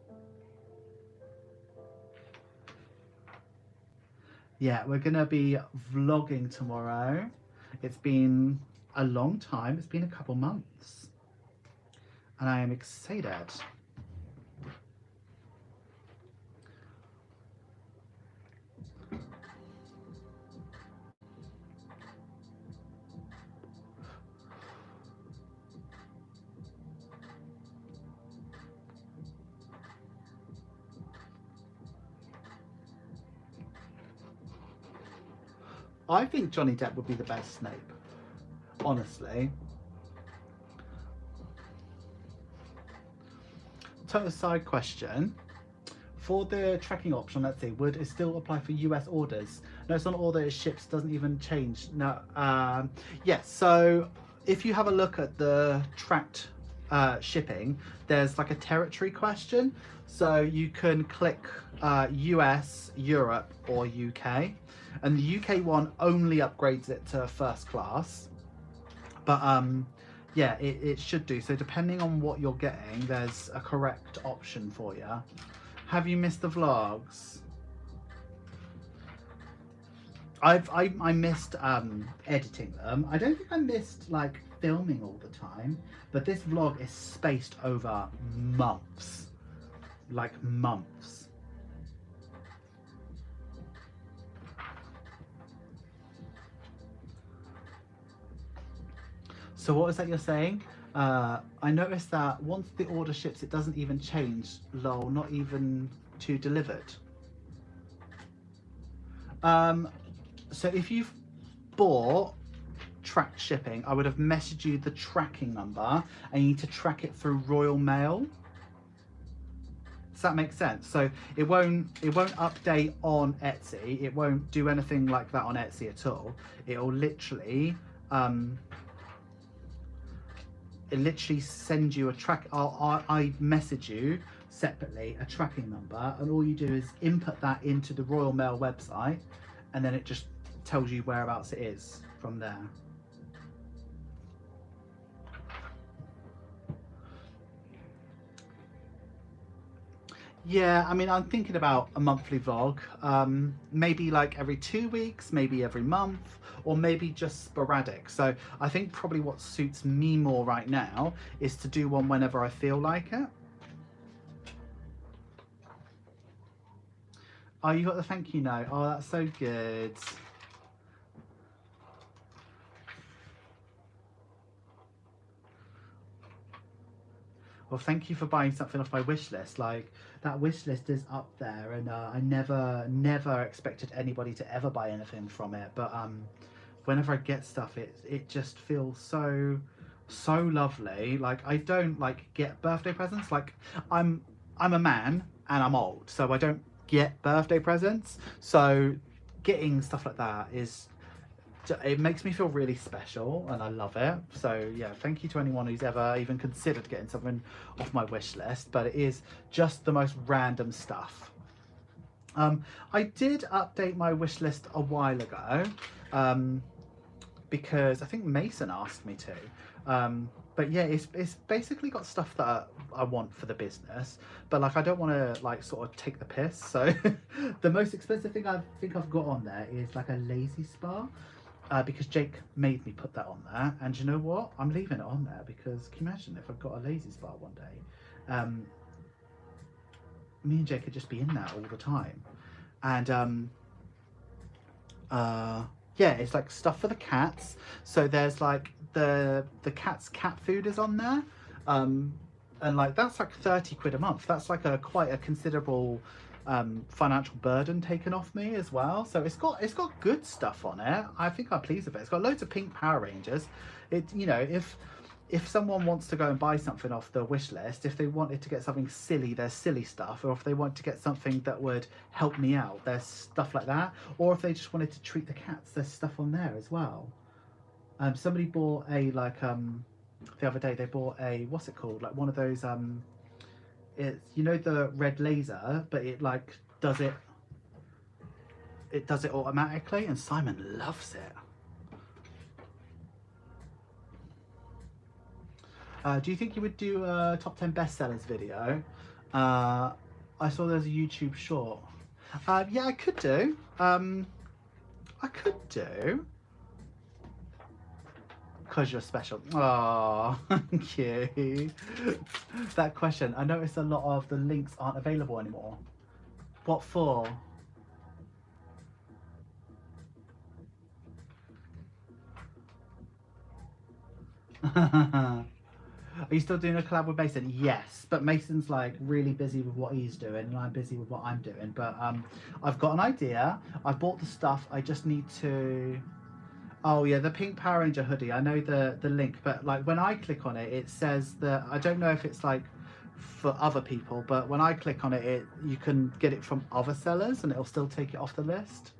Yeah, we're gonna be vlogging tomorrow. It's been a long time. It's been a couple months, and I am excited. I think Johnny Depp would be the best Snape, honestly. Total side question. For the tracking option, let's see, would it still apply for US orders? No, it's on order, it ships, doesn't even change. No, yes, so if you have a look at the tracked shipping, there's like a territory question. So you can click US, Europe, or UK. And the UK one only upgrades it to first class. But yeah, it should do. So depending on what you're getting, there's a correct option for you. Have you missed the vlogs? I missed editing them. I don't think I missed like filming all the time, but this vlog is spaced over months, like months. So what was that you're saying? I noticed that once the order ships, it doesn't even change. Lol, not even to delivered. So if you've bought tracked shipping, I would have messaged you the tracking number, and you need to track it through Royal Mail. Does that make sense? So it won't update on Etsy. It won't do anything like that on Etsy at all. It'll literally send you a track. I message you separately a tracking number, and all you do is input that into the Royal Mail website, and then it just tells you whereabouts it is from there. Yeah, I mean, I'm thinking about a monthly vlog, maybe like every 2 weeks, maybe every month, or maybe just sporadic. So I think probably what suits me more right now is to do one whenever I feel like it. Oh, you got the thank you note. Oh, that's so good. Well, thank you for buying something off my wish list. Like, that wish list is up there, and I never expected anybody to ever buy anything from it. But whenever I get stuff, it just feels so lovely. Like, I don't like get birthday presents. Like, I'm a man and I'm old, so I don't get birthday presents. So getting stuff like that it makes me feel really special, and I love it. So yeah, thank you to anyone who's ever even considered getting something off my wish list, but it is just the most random stuff. I did update my wish list a while ago, because I think Mason asked me to. But yeah, it's basically got stuff that I want for the business, but like I don't want to like sort of take the piss. So the most expensive thing I think I've got on there is like a lazy spa. Because Jake made me put that on there, and you know what? I'm leaving it on there because can you imagine if I've got a lazy spa one day? Me and Jake could just be in there all the time, and yeah, it's like stuff for the cats. So there's like the cat's cat food is on there, and like that's like 30 quid a month. That's like quite a considerable financial burden taken off me as well. So it's got good stuff on it. I think I'm pleased with it. It's got loads of pink Power Rangers. It, you know, if someone wants to go and buy something off the wish list, if they wanted to get something silly, there's silly stuff, or if they want to get something that would help me out, there's stuff like that, or if they just wanted to treat the cats, there's stuff on there as well. Somebody bought a like the other day they bought a, what's it called, like one of those it's, you know, the red laser, but it like does it automatically, and Simon loves it. Do you think you would do a top 10 bestsellers video? I saw there's a YouTube short. Yeah, I could do. I could do. Because you're special. Oh, thank you. That question. I noticed a lot of the links aren't available anymore. What for? Are you still doing a collab with Mason? Yes, but Mason's like really busy with what he's doing and I'm busy with what I'm doing. But I've got an idea. I bought the stuff. I just need to... Oh yeah, the pink Power Ranger hoodie. I know the link, but like when I click on it, it says that, I don't know if it's like for other people, but when I click on it, you can get it from other sellers and it'll still take it off the list.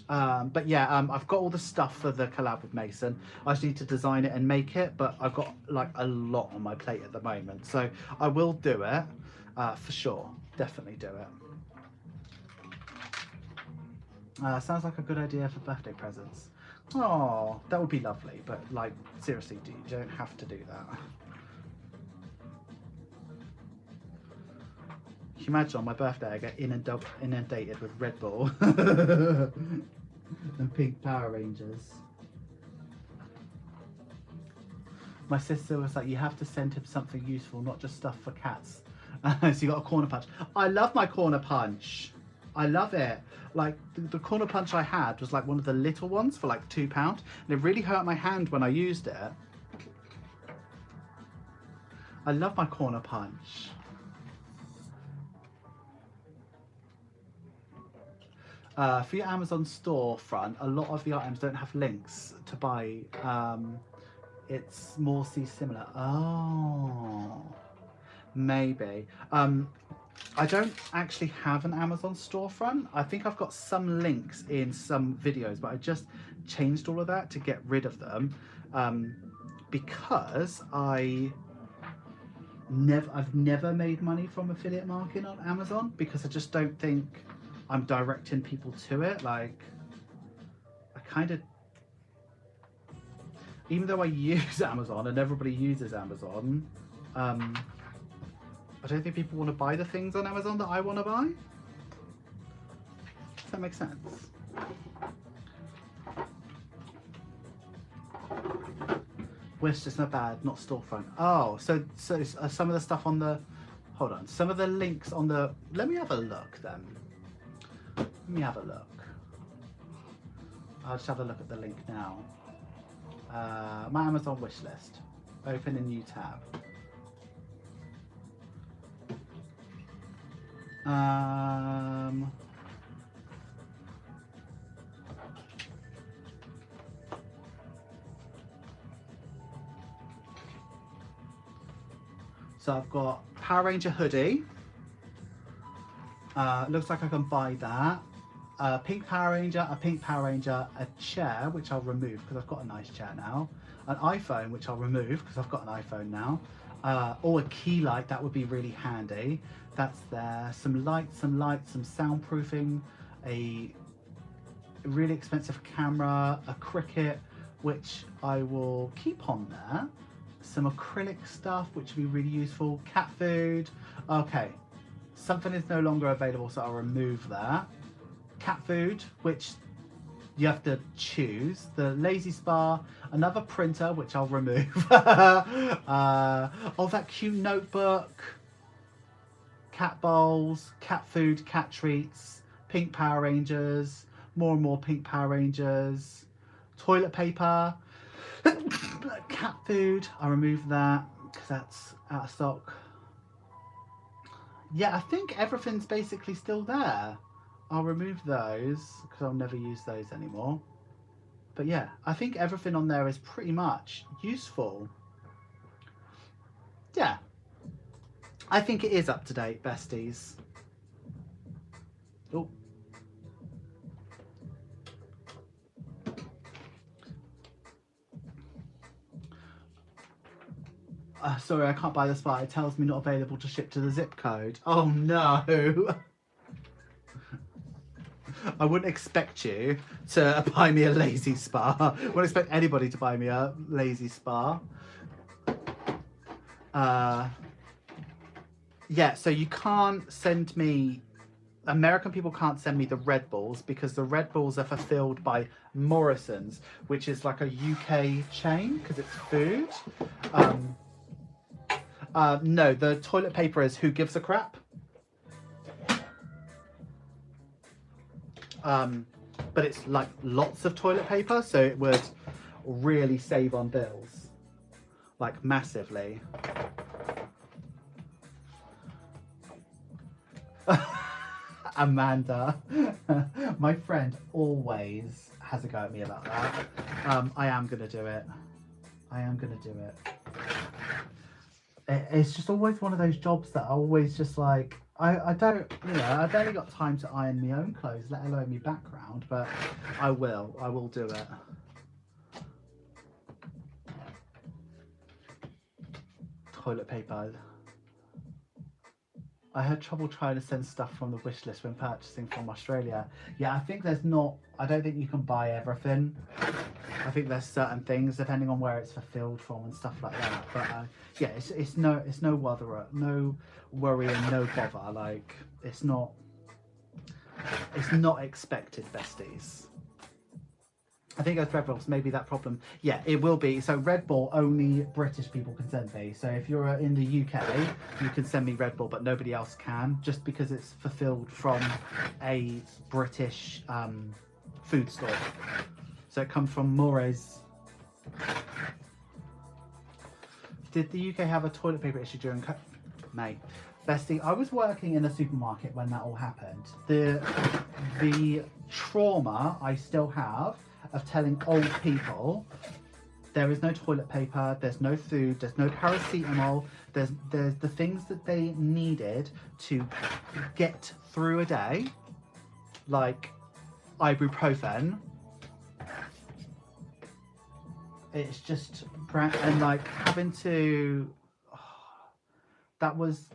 But yeah, I've got all the stuff for the collab with Mason. I just need to design it and make it, but I've got like a lot on my plate at the moment, so I will do it for sure. Definitely do it. Sounds like a good idea for birthday presents. Oh, that would be lovely, but like seriously, you don't have to do that. Can you imagine on my birthday I get inundated with Red Bull and pink Power Rangers? My sister was like, you have to send him something useful, not just stuff for cats. So you got a corner punch. I love my corner punch. I love it. Like the corner punch I had was like one of the little ones for like £2, and it really hurt my hand when I used it. I love my corner punch. For your Amazon storefront, a lot of the items don't have links to buy. It's more similar. Oh, maybe. I don't actually have an Amazon storefront. I think I've got some links in some videos, but I just changed all of that to get rid of them, because I've never made money from affiliate marketing on Amazon, because I just don't think I'm directing people to it. Like, kind of, even though I use Amazon and everybody uses Amazon, I don't think people want to buy the things on Amazon that I want to buy. Does that make sense? Wishlist not bad, not storefront. Oh, so some of the stuff on the, hold on, some of the links on the, let me have a look then. Let me have a look. I'll just have a look at the link now. My Amazon wish list. Open a new tab. So I've got Power Ranger hoodie. Looks like I can buy that. Pink Power Ranger, a pink Power Ranger, a chair, which I'll remove because I've got a nice chair now. An iPhone, which I'll remove because I've got an iPhone now. Or a key light, that would be really handy. That's there. Some lights, some soundproofing, a really expensive camera, a Cricut, which I will keep on there. Some acrylic stuff, which would be really useful. Cat food. Okay, something is no longer available, so I'll remove that. Cat food, which you have to choose. The lazy spa, another printer, which I'll remove. Oh, that cute notebook. Cat bowls, cat food, cat treats, pink Power Rangers, more and more pink Power Rangers, toilet paper, cat food. I'll remove that because that's out of stock. Yeah, I think everything's basically still there. I'll remove those because I'll never use those anymore. But yeah, I think everything on there is pretty much useful. Yeah, I think it is up to date, besties. Oh. Sorry, I can't buy the spot. It tells me not available to ship to the zip code. Oh no. I wouldn't expect you to buy me a lazy spa. I wouldn't expect anybody to buy me a lazy spa. Yeah, so you can't send me, American people can't send me the Red Bulls because the Red Bulls are fulfilled by Morrison's, which is like a UK chain because it's food. No, the toilet paper is Who Gives a Crap. But it's like lots of toilet paper, so it would really save on bills, like massively. Amanda, my friend, always has a go at me about that. I am gonna do it. I am gonna do it. It's just always one of those jobs that I always just like, I don't, you know, I've barely got time to iron my own clothes, let alone my background, but I will do it. Toilet paper. I had trouble trying to send stuff from the wish list when purchasing from Australia. Yeah, I think there's not, I don't think you can buy everything. I think there's certain things depending on where it's fulfilled from and stuff like that. But yeah, it's no worry and no bother. Like it's not expected, besties. I think as Red Bulls, maybe that problem. Yeah, it will be. So Red Bull, only British people can send me. So if you're in the UK, you can send me Red Bull, but nobody else can, just because it's fulfilled from a British food store. So it comes from More's. Did the UK have a toilet paper issue during COVID? Mate, bestie, I was working in a supermarket when that all happened. The trauma I still have of telling old people there is no toilet paper, there's no food, there's no paracetamol, there's the things that they needed to get through a day, like ibuprofen. It's just, and like having to, that was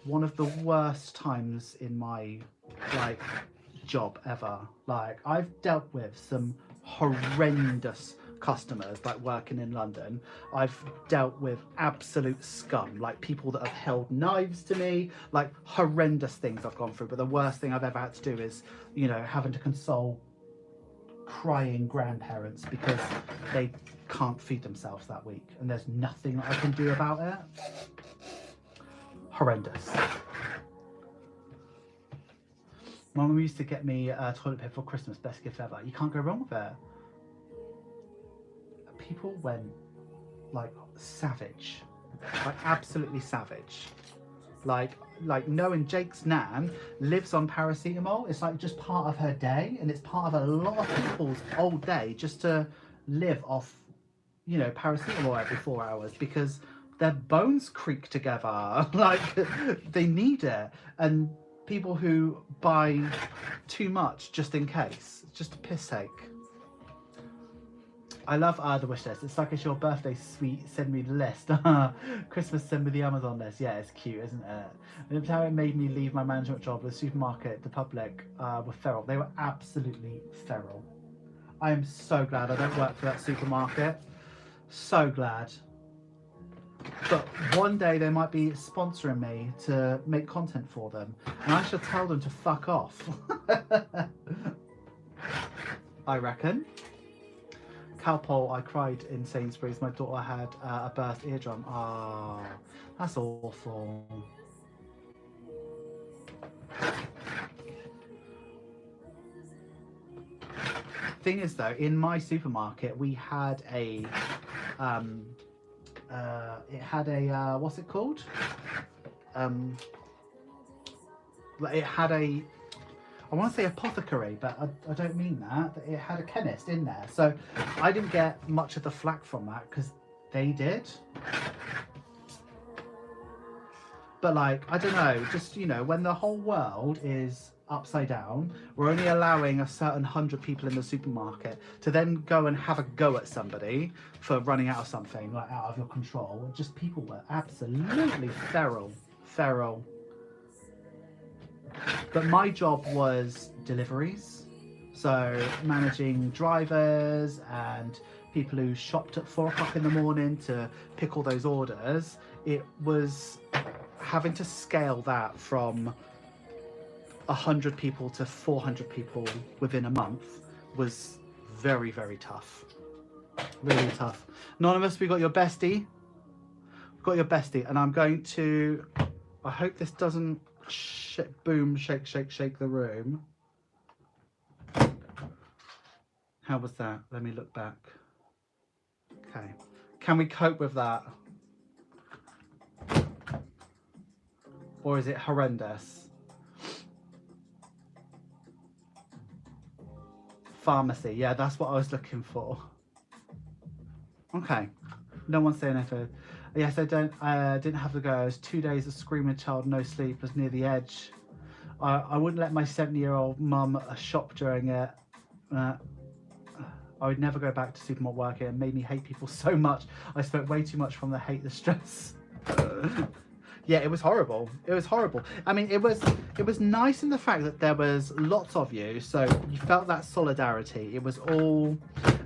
one of the worst times in my like job ever. Like, I've dealt with some horrendous customers, like working in London. I've dealt with absolute scum, like people that have held knives to me, like horrendous things I've gone through. But the worst thing I've ever had to do is, you know, having to console crying grandparents because they can't feed themselves that week and there's nothing I can do about it. Horrendous. My mum used to get me toilet paper for Christmas, best gift ever. You can't go wrong with it. People went like savage, like absolutely savage. Like knowing Jake's nan lives on paracetamol, it's like just part of her day, and it's part of a lot of people's old day just to live off, you know, paracetamol every 4 hours because their bones creak together. Like they need it. And people who buy too much just in case, it's just a piss take. I love the wish list. It's like it's your birthday, sweet. Send me the list. Christmas, send me the Amazon list. Yeah, it's cute, isn't it? And it's how it made me leave my management job with the supermarket. The public were feral. They were absolutely feral. I am so glad I don't work for that supermarket. So glad. But one day they might be sponsoring me to make content for them, and I shall tell them to fuck off. I reckon. Calpol, I cried in Sainsbury's. My daughter had a burst eardrum. Ah, oh, that's awful. Thing is though, in my supermarket, we had a, what's it called? It had a, I want to say apothecary, but I don't mean that. It had a chemist in there. So I didn't get much of the flack from that because they did. But like, I don't know, just, you know, when the whole world is upside down, we're only allowing a certain 100 people in the supermarket to then go and have a go at somebody for running out of something, like out of your control. Just people were absolutely feral. But my job was deliveries, so managing drivers and people who shopped at 4 o'clock in the morning to pick all those orders. It was having to scale that from 100 people to 400 people within a month was very, very tough. Really tough. Anonymous, we got your bestie. We've got your bestie, and I'm going to, I hope this doesn't boom, shake the room. How was that? Let me look back. Okay. Can we cope with that? Or is it horrendous? Pharmacy. Yeah, that's what I was looking for. Okay. No one's saying anything. Yes, I didn't have to go. I was 2 days of screaming child, no sleep, was near the edge. I wouldn't let my 70-year-old mum shop during it. I would never go back to supermarket working. It made me hate people so much. I spoke way too much from the hate, the stress. Yeah, it was horrible. It was horrible. I mean, it was nice in the fact that there was lots of you, so you felt that solidarity. It was all,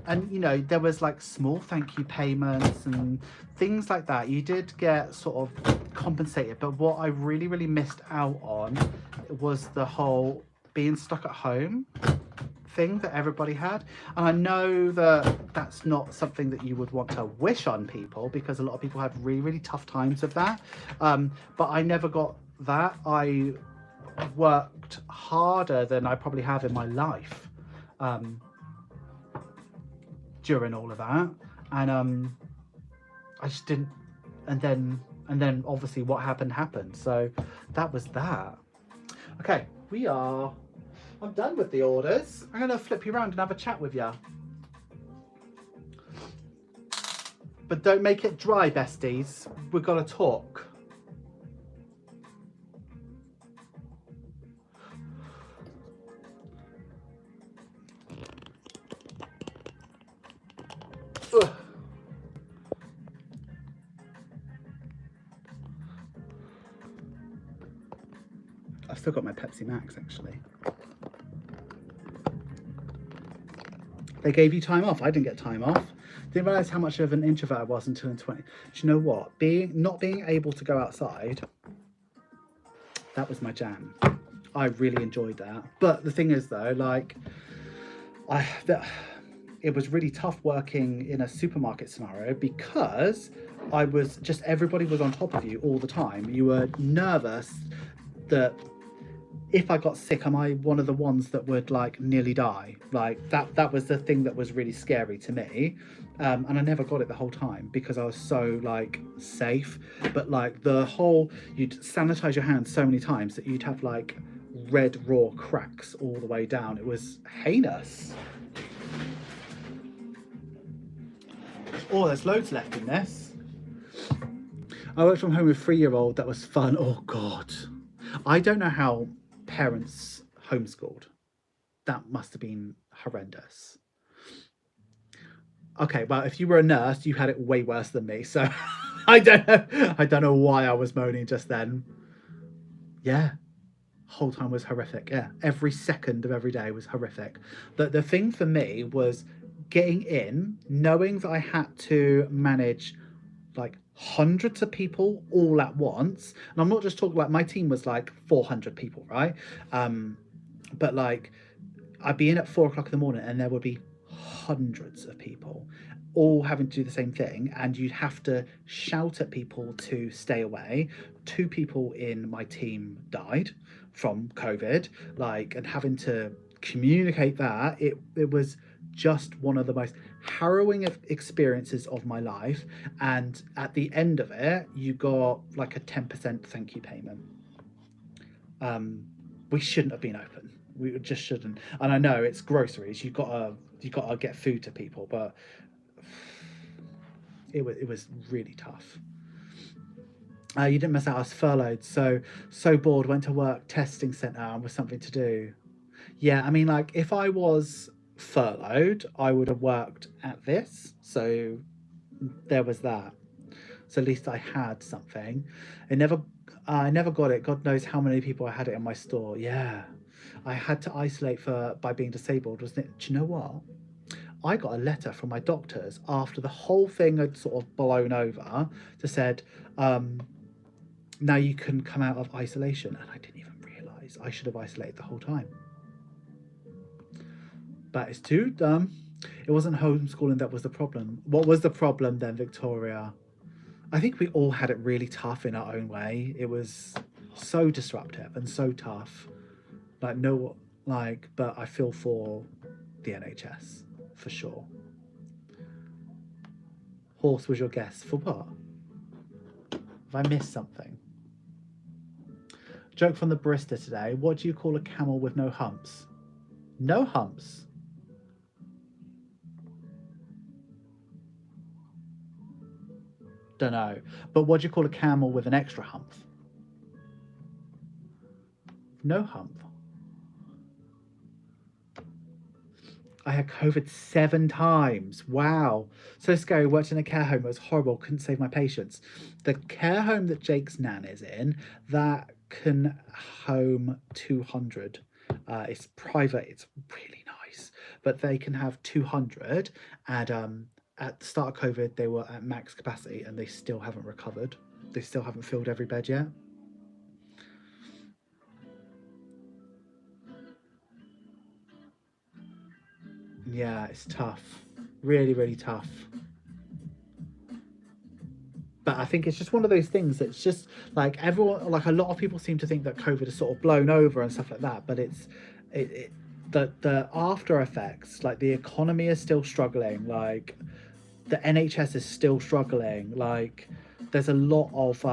and you know, there was like small thank you payments and things like that. You did get sort of compensated, but what I really, really missed out on was the whole being stuck at home thing that everybody had. And I know that that's not something that you would want to wish on people, because a lot of people had really, really tough times with that. But I never got that. I worked harder than I probably have in my life during all of that. And I just didn't, and then obviously what happened. So that was that. Okay, I'm done with the orders. I'm going to flip you around and have a chat with you. But don't make it dry, besties. We've got to talk. Ugh. I've still got my Pepsi Max, actually. They gave you time off. I didn't get time off. Didn't realise how much of an introvert I was until in 20. Do you know what? Not being able to go outside, that was my jam. I really enjoyed that. But the thing is though, like, it was really tough working in a supermarket scenario because everybody was on top of you all the time. You were nervous that if I got sick, am I one of the ones that would like nearly die? Like that was the thing that was really scary to me. And I never got it the whole time because I was so like safe. But like you'd sanitize your hands so many times that you'd have like red raw cracks all the way down. It was heinous. Oh, there's loads left in this. I worked from home with a 3-year-old. That was fun. Oh God. I don't know how parents homeschooled. That must have been horrendous. Okay, well, if you were a nurse, you had it way worse than me. So I don't know why I was moaning just then. Yeah. Whole time was horrific. Yeah. Every second of every day was horrific. The thing for me was getting in, knowing that I had to manage like hundreds of people all at once. And I'm not just talking like my team was like 400 people, right? But like I'd be in at 4 o'clock in the morning and there would be hundreds of people all having to do the same thing, and you'd have to shout at people to stay away. 2 people in my team died from COVID, like, and having to communicate that, it was just one of the most harrowing experiences of my life. And at the end of it, you got like a 10% thank you payment. We shouldn't have been open. We just shouldn't. And I know it's groceries. You gotta get food to people, but it was really tough. You didn't miss out. I was furloughed, so bored. Went to work testing centre and was something to do. Yeah, I mean, like if I was furloughed, I would have worked at this. So there was that. So at least I had something. I never got it. God knows how many people I had it in my store. Yeah, I had to isolate by being disabled, wasn't it? Do you know what? I got a letter from my doctors after the whole thing had sort of blown over that said, now you can come out of isolation. And I didn't even realise I should have isolated the whole time. But it's too dumb. It wasn't homeschooling that was the problem. What was the problem then, Victoria? I think we all had it really tough in our own way. It was so disruptive and so tough. But I feel for the NHS for sure. Horse was your guess for what? Have I missed something? Joke from the barista today. What do you call a camel with no humps? No humps. Don't know. But what do you call a camel with an extra hump? No hump. I had COVID 7 times. Wow. So scary. Worked in a care home. It was horrible. Couldn't save my patients. The care home that Jake's nan is in, that can home 200. It's private. It's really nice. But they can have 200. And at the start of COVID, they were at max capacity and they still haven't recovered. They still haven't filled every bed yet. Yeah, it's tough. Really, really tough. But I think it's just one of those things that's just like everyone, like a lot of people seem to think that COVID is sort of blown over and stuff like that. But the after effects, like the economy is still struggling, like the NHS is still struggling, like there's a lot of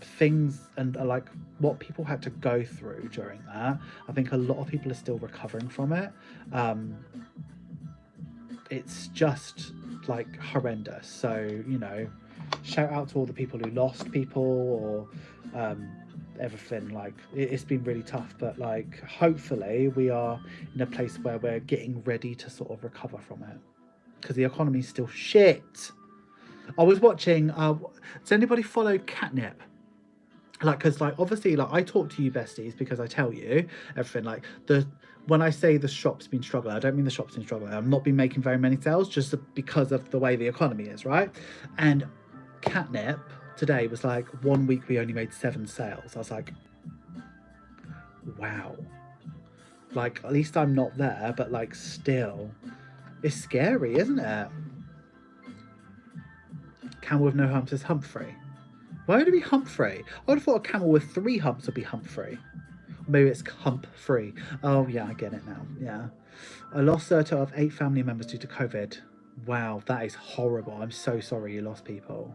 things and like what people had to go through during that. I think a lot of people are still recovering from it. It's just like horrendous. So, you know, shout out to all the people who lost people or everything. Like it's been really tough, but like hopefully we are in a place where we're getting ready to sort of recover from it, because the economy's still shit. I was watching does anybody follow Catnip? like, because like obviously like I talk to you besties because I tell you everything. Like when I say the shop's been struggling, I don't mean the shop's been struggling. I've not been making very many sales just because of the way the economy is, right? And catnip today was like 1 week we only made 7 sales. I was like, wow. Like at least I'm not there, but like still, it's scary, isn't it? Camel with no humps is Humphrey. Why would it be Humphrey? I would have thought a camel with 3 humps would be Humphrey. Maybe it's hump-free. Oh, yeah, I get it now. Yeah. I lost a total of 8 family members due to COVID. Wow, that is horrible. I'm so sorry you lost people.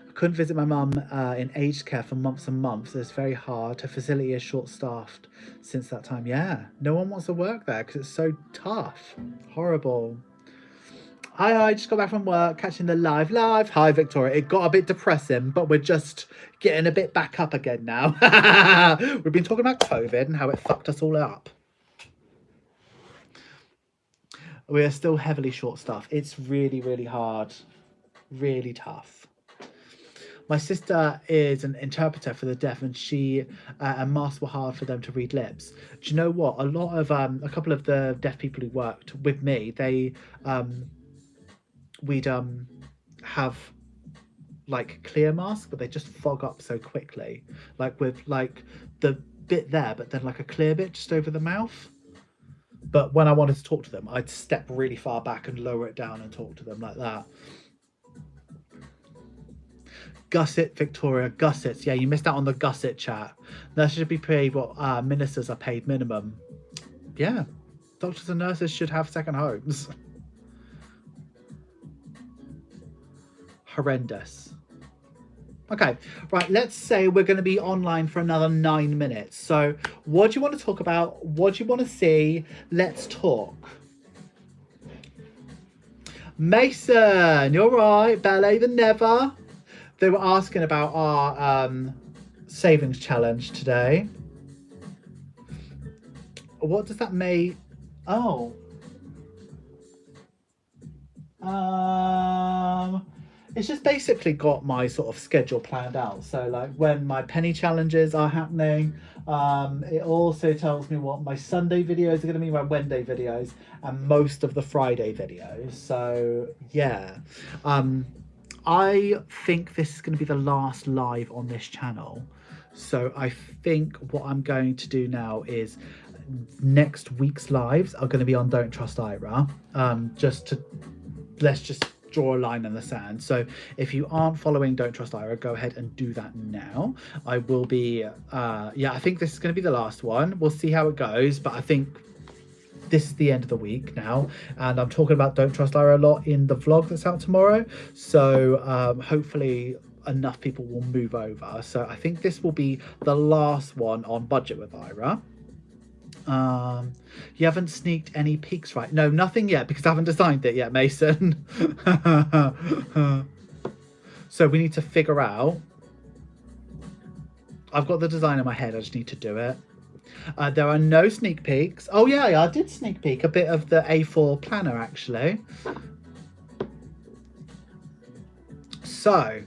I couldn't visit my mum in aged care for months and months. It's very hard. Her facility is short-staffed since that time. Yeah, no one wants to work there because it's so tough. Horrible. Hi, just got back from work, catching the live. Hi, Victoria. It got a bit depressing, but we're just getting a bit back up again now. We've been talking about COVID and how it fucked us all up. We are still heavily short-staffed. It's really, really hard. Really tough. My sister is an interpreter for the deaf, and she and masks were hard for them to read lips. Do you know what? A couple of the deaf people who worked with me, they we'd have like clear masks, but they just fog up so quickly, like with like the bit there, but then like a clear bit just over the mouth. But when I wanted to talk to them, I'd step really far back and lower it down and talk to them like that. Gusset, Victoria, gussets. Yeah, you missed out on the gusset chat. Nurses should be paid what ministers are paid minimum. Yeah, doctors and nurses should have second homes. Horrendous. Okay, right, let's say we're going to be online for another 9 minutes. So what do you want to talk about? What do you want to see? Let's talk. Mason, you're right. Ballet than never. They were asking about our savings challenge today. What does that mean? Oh. It's just basically got my sort of schedule planned out. So like when my penny challenges are happening, it also tells me what my Sunday videos are going to be, my Wednesday videos, and most of the Friday videos. So yeah, I think this is going to be the last live on this channel. So I think what I'm going to do now is next week's lives are going to be on Don't Trust Ira. Let's just draw a line in the sand. So if you aren't following Don't Trust Ira, go ahead and do that now. I will be yeah, I think this is going to be the last one. We'll see how it goes, but I think this is the end of the week now, and I'm talking about Don't Trust Ira a lot in the vlog that's out tomorrow, so hopefully enough people will move over. So I think this will be the last one on Budget with Ira. You haven't sneaked any peeks, right? No, nothing yet, because I haven't designed it yet, Mason. So we need to figure out. I've got the design in my head, I just need to do it. There are no sneak peeks. Oh yeah, I did sneak peek a bit of the A4 planner actually. So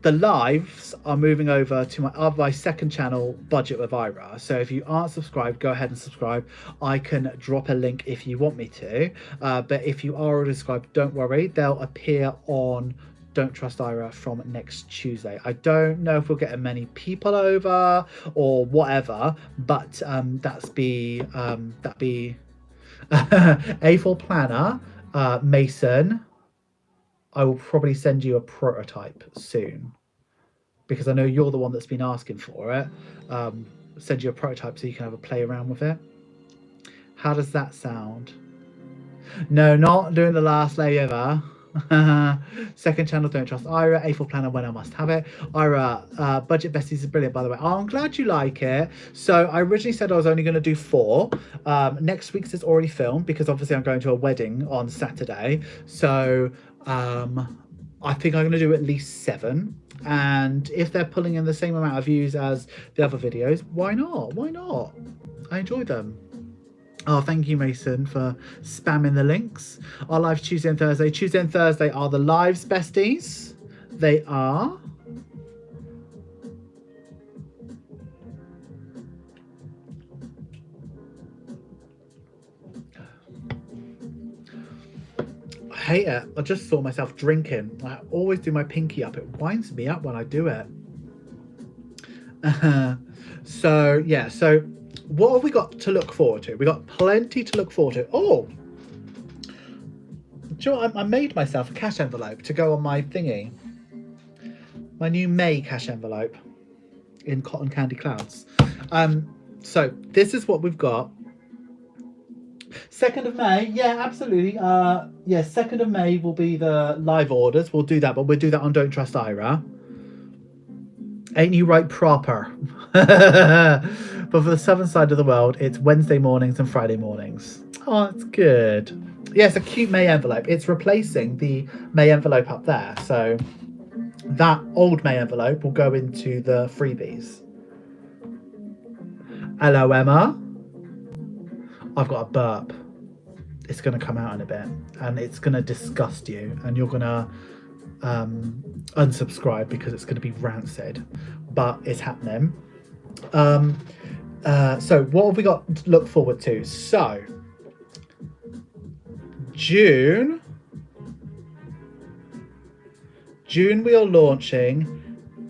the lives are moving over to my second channel, Budget with Ira. So if you aren't subscribed, go ahead and subscribe. I can drop a link if you want me to. But if you are already subscribed, don't worry. They'll appear on Don't Trust Ira from next Tuesday. I don't know if we'll get many people over or whatever, but that'd be A4 planner, Mason. I will probably send you a prototype soon because I know you're the one that's been asking for it. Send you a prototype so you can have a play around with it. How does that sound? No, not doing the last layover. Second channel, Don't Trust Ira. A4 planner, when I must have it. Ira, Budget Besties is brilliant, by the way. Oh, I'm glad you like it. So I originally said I was only going to do 4. Next week's is already filmed because obviously I'm going to a wedding on Saturday. So I think I'm going to do at least 7. And if they're pulling in the same amount of views as the other videos, why not? Why not? I enjoy them. Oh, thank you, Mason, for spamming the links. Our lives Tuesday and Thursday. Tuesday and Thursday are the lives, besties. They are. hate it. I just saw myself drinking. I always do my pinky up. It winds me up when I do it. So yeah, so what have we got to look forward to? We got plenty to look forward to. Oh, do you know what? I made myself a cash envelope to go on my thingy. My new May cash envelope in cotton candy clouds. So this is what we've got. 2nd of May, yeah, absolutely. Yeah, 2nd of May will be the live orders. We'll do that, but we'll do that on Don't Trust Ira. Ain't you right proper? But for the southern side of the world, it's Wednesday mornings and Friday mornings. Oh, that's good. Yeah, it's a cute May envelope. It's replacing the May envelope up there. So that old May envelope will go into the freebies. Hello, Emma. I've got a burp. It's going to come out in a bit and it's going to disgust you and you're going to unsubscribe because it's going to be rancid, but it's happening. So what have we got to look forward to? So June we are launching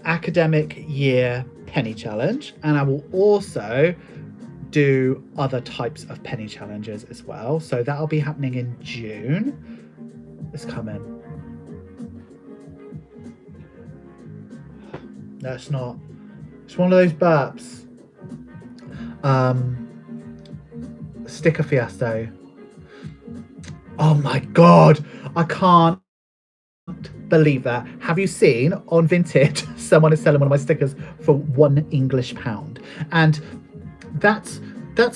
academic year penny challenge, and I will also do other types of penny challenges as well. So that'll be happening in June. It's coming. No, it's not. It's one of those burps. Sticker Fiasco. Oh my God. I can't believe that. Have you seen on Vinted someone is selling one of my stickers for £1 English? And that's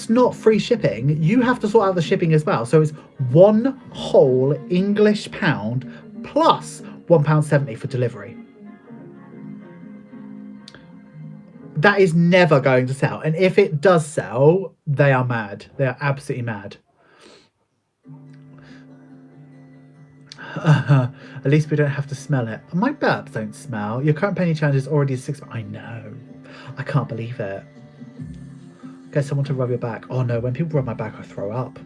not free shipping. You have to sort out the shipping as well. So it's one whole English pound plus £1.70 for delivery. That is never going to sell. And if it does sell, they are mad. They are absolutely mad. At least we don't have to smell it. My burps don't smell. Your current penny challenge is already 6. I know. I can't believe it. Get someone to rub your back. Oh no, when people rub my back, I throw up.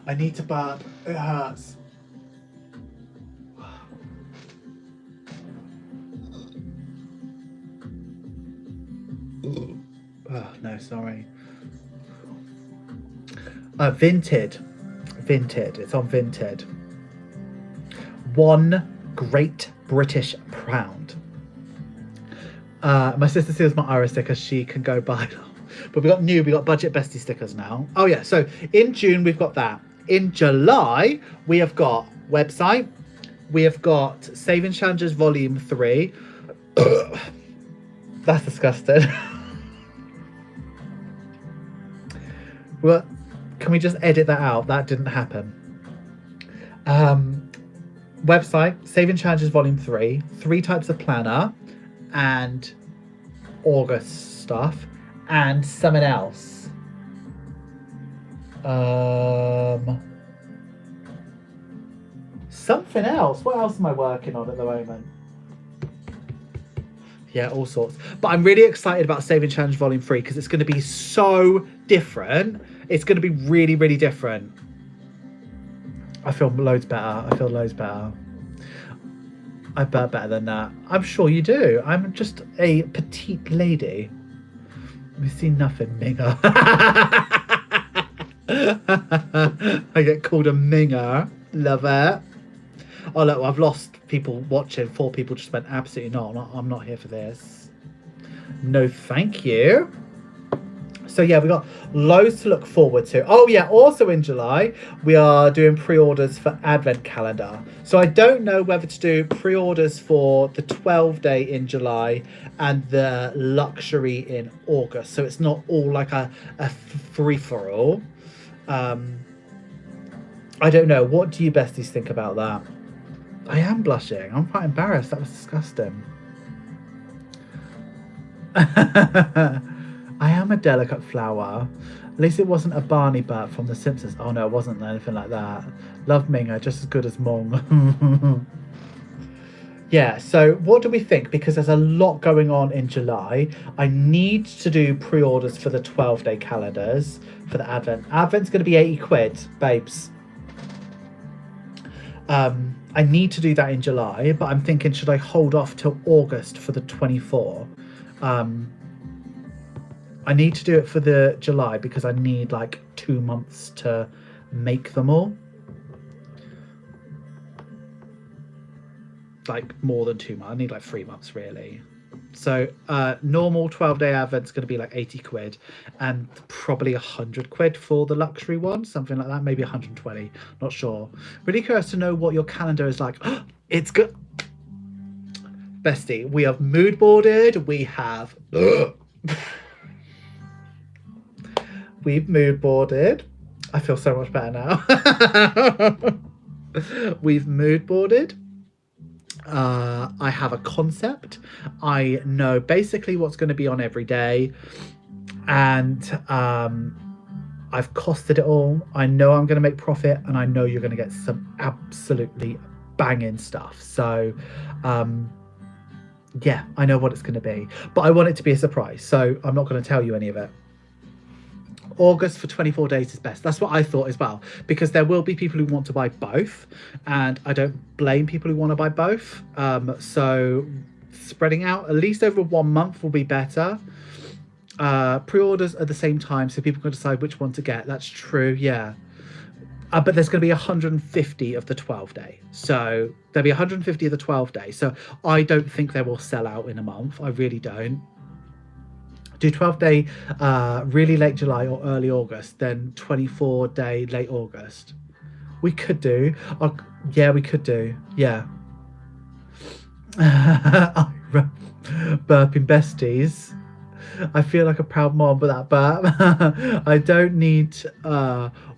I need to burp. It hurts. Oh no, sorry. Vinted. It's on Vinted. £1 Great British Pound. My sister steals my Ira stickers. She can go buy them. But we got budget bestie stickers now. Oh yeah, so in June we've got that. In July we have got website. We have got Saving Challenges Volume 3. That's disgusting. Well, can we just edit that out? That didn't happen. Website, Saving Challenges Volume 3, 3 types of planner, and August stuff, and something else. Something else. What else am I working on at the moment? Yeah, all sorts. But I'm really excited about Saving Challenge Volume 3 because it's going to be so different. It's going to be really, really different. I feel loads better. I burp better than that. I'm sure you do. I'm just a petite lady. We see nothing, Minger. I get called a Minger. Love it. Oh look, I've lost people watching. 4 people just went absolutely not. I'm not here for this. No, thank you. So yeah, we got loads to look forward to. Oh yeah, also in July, we are doing pre-orders for Advent Calendar. So I don't know whether to do pre-orders for the 12-day in July and the luxury in August. So it's not all like a free-for-all. I don't know. What do you besties think about that? I am blushing. I'm quite embarrassed. That was disgusting. I am a delicate flower. At least it wasn't a Barney burp from The Simpsons. Oh no, it wasn't anything like that. Love Minga, just as good as Mong. Yeah, so what do we think? Because there's a lot going on in July. I need to do pre-orders for the 12-day calendars for the Advent. Advent's going to be 80 quid, babes. I need to do that in July, but I'm thinking, should I hold off till August for the 24? I need to do it for the July because I need like 2 months to make them all. Like more than 2 months. I need like 3 months really. So normal 12-day advent's going to be like 80 quid and probably 100 quid for the luxury one, something like that, maybe 120, not sure. Really curious to know what your calendar is like. It's good. Bestie, we have mood boarded, we have we've mood boarded. I feel so much better now. We've mood boarded. I have a concept. I know basically what's going to be on every day, and I've costed it all. I know I'm going to make profit, and I know you're going to get some absolutely banging stuff. So yeah, I know what it's going to be, but I want it to be a surprise, so I'm not going to tell you any of it. August for 24 days is best. That's what I thought as well, because there will be people who want to buy both, and I don't blame people who want to buy both. So spreading out at least over 1 month will be better. Pre-orders at the same time, so people can decide which one to get. That's true, yeah. But there's going to be 150 of the 12-day. So there'll be 150 of the 12-day. So I don't think they will sell out in a month. I really don't. Do 12-day really late July or early August, then 24-day late August. We could do. Yeah, we could do. Yeah. Burping besties. I feel like a proud mom with that burp. I don't need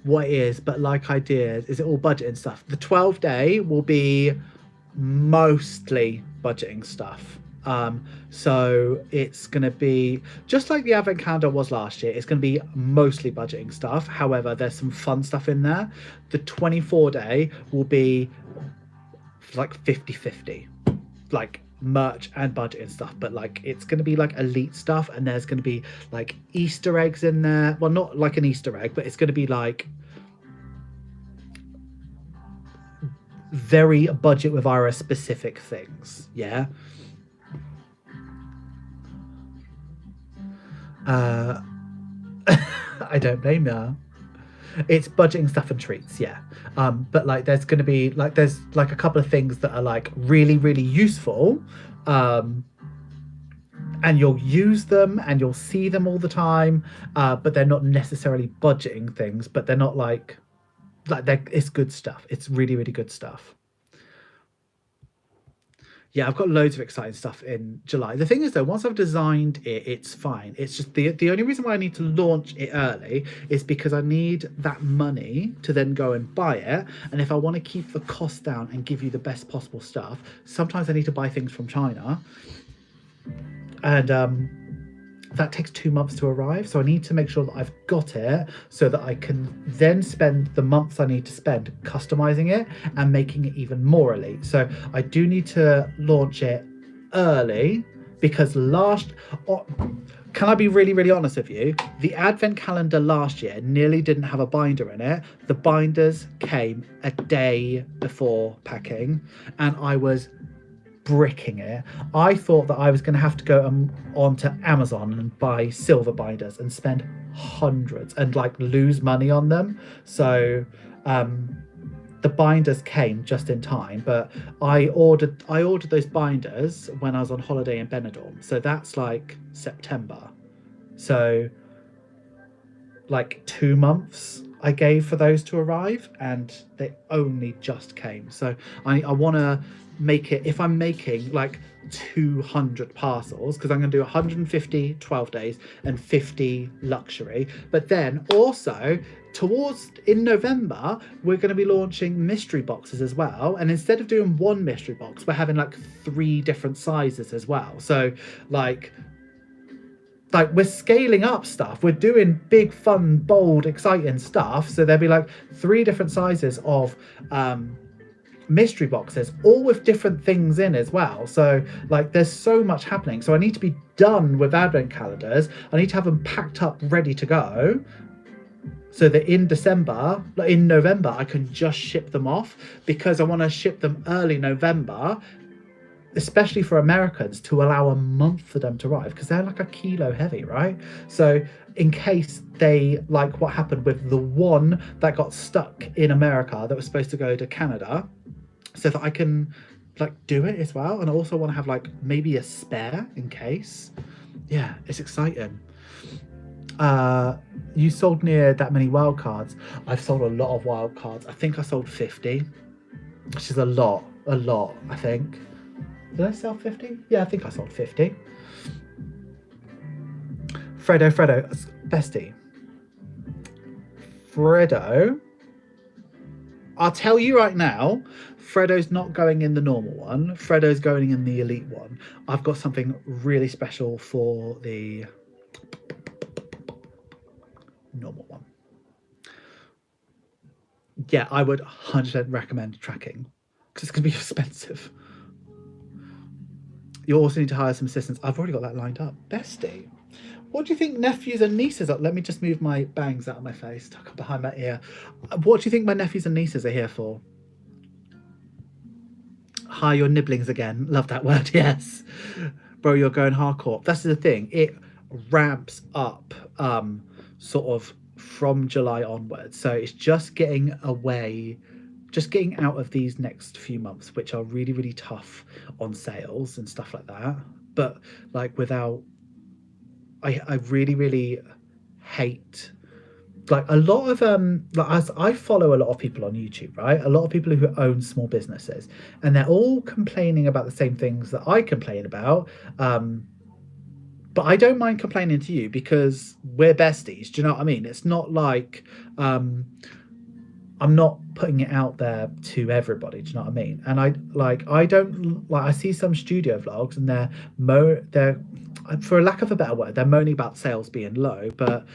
what it is, but like ideas. Is it all budgeting stuff? The 12-day will be mostly budgeting stuff. So it's going to be just like the advent calendar was last year. It's going to be mostly budgeting stuff. However, there's some fun stuff in there. The 24-day will be like 50-50, like merch and budgeting stuff, but like it's going to be like elite stuff, and there's going to be like Easter eggs in there. Well, not like an Easter egg, but it's going to be like very budget with our specific things. Yeah. I don't blame you. It's budgeting stuff and treats, yeah. But like there's going to be like there's like a couple of things that are like really useful, and you'll use them and you'll see them all the time, but they're not necessarily budgeting things, but they're not like it's good stuff. It's really good stuff. Yeah, I've got loads of exciting stuff in July. The thing is, though, once I've designed it, it's fine. It's just the only reason why I need to launch it early is because I need that money to then go and buy it. And if I want to keep the cost down and give you the best possible stuff, sometimes I need to buy things from China. And that takes 2 months to arrive. So I need to make sure that I've got it so that I can then spend the months I need to spend customizing it and making it even more elite. So I do need to launch it early because can I be really honest with you? The advent calendar last year nearly didn't have a binder in it. The binders came a day before packing, and I was bricking it. I thought that I was going to have to go onto Amazon and buy silver binders and spend hundreds and like lose money on them. So the binders came just in time, but I ordered those binders when I was on holiday in Benidorm. So that's like September. So like 2 months I gave for those to arrive, and they only just came. So I want to make it, if I'm making like 200 parcels, because I'm going to do 150 12 days and 50 luxury, but then also in November we're going to be launching mystery boxes as well, and instead of doing one mystery box, we're having like 3 different sizes as well. So like we're scaling up stuff. We're doing big, fun, bold, exciting stuff. So there'll be like 3 different sizes of mystery boxes, all with different things in as well. So like there's so much happening. So I need to be done with advent calendars. I need to have them packed up, ready to go. so that in December, like in November, I can just ship them off, because I want to ship them early November, especially for Americans, to allow a month for them to arrive, because they're like a kilo heavy, right? So in case they, like what happened with the one that got stuck in America that was supposed to go to Canada, so that I can like do it as well. And I also want to have like maybe a spare in case. Yeah, it's exciting. You sold near that many wild cards. I've sold a lot of wild cards. I think I sold 50, which is a lot, I think. Did I sell 50? Yeah, I think I sold 50. Fredo, bestie. Fredo, I'll tell you right now, Fredo's not going in the normal one. Fredo's going in the elite one. I've got something really special for the normal one. Yeah, I would 100% recommend tracking, because it's going to be expensive. You also need to hire some assistants. I've already got that lined up. Bestie, what do you think nephews and nieces are? Let me just move my bangs out of my face, tuck them behind my ear. What do you think my nephews and nieces are here for? Hi, your nibblings again. Love that word, yes. Bro, you're going hardcore. That's the thing. It ramps up sort of from July onwards. So it's just getting away, just getting out of these next few months, which are really, really tough on sales and stuff like that. But like without, I really, really hate, like a lot of like, as I follow a lot of people on YouTube, right? A lot of people who own small businesses, and they're all complaining about the same things that I complain about. But I don't mind complaining to you, because we're besties. Do you know what I mean? It's not like I'm not putting it out there to everybody. Do you know what I mean? And I don't like, I see some studio vlogs and they're for a lack of a better word, they're moaning about sales being low, but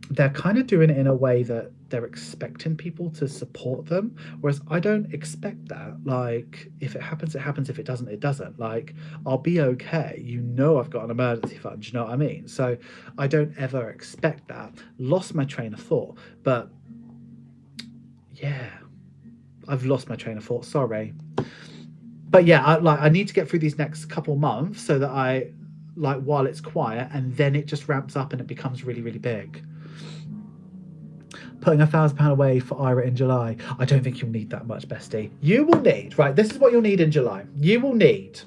they're kind of doing it in a way that they're expecting people to support them, whereas I don't expect that. Like, if it happens, it happens. If it doesn't, it doesn't. Like, I'll be okay. You know, I've got an emergency fund. Do you know what I mean? So I don't ever expect that. Lost my train of thought, but yeah, I've lost my train of thought. Sorry. But yeah, I need to get through these next couple months so that I, like, while it's quiet, and then it just ramps up and it becomes really, really big. Putting £1,000 away for Ira in July. I don't think you'll need that much, bestie. You will need, right, this is what you'll need in July. You will need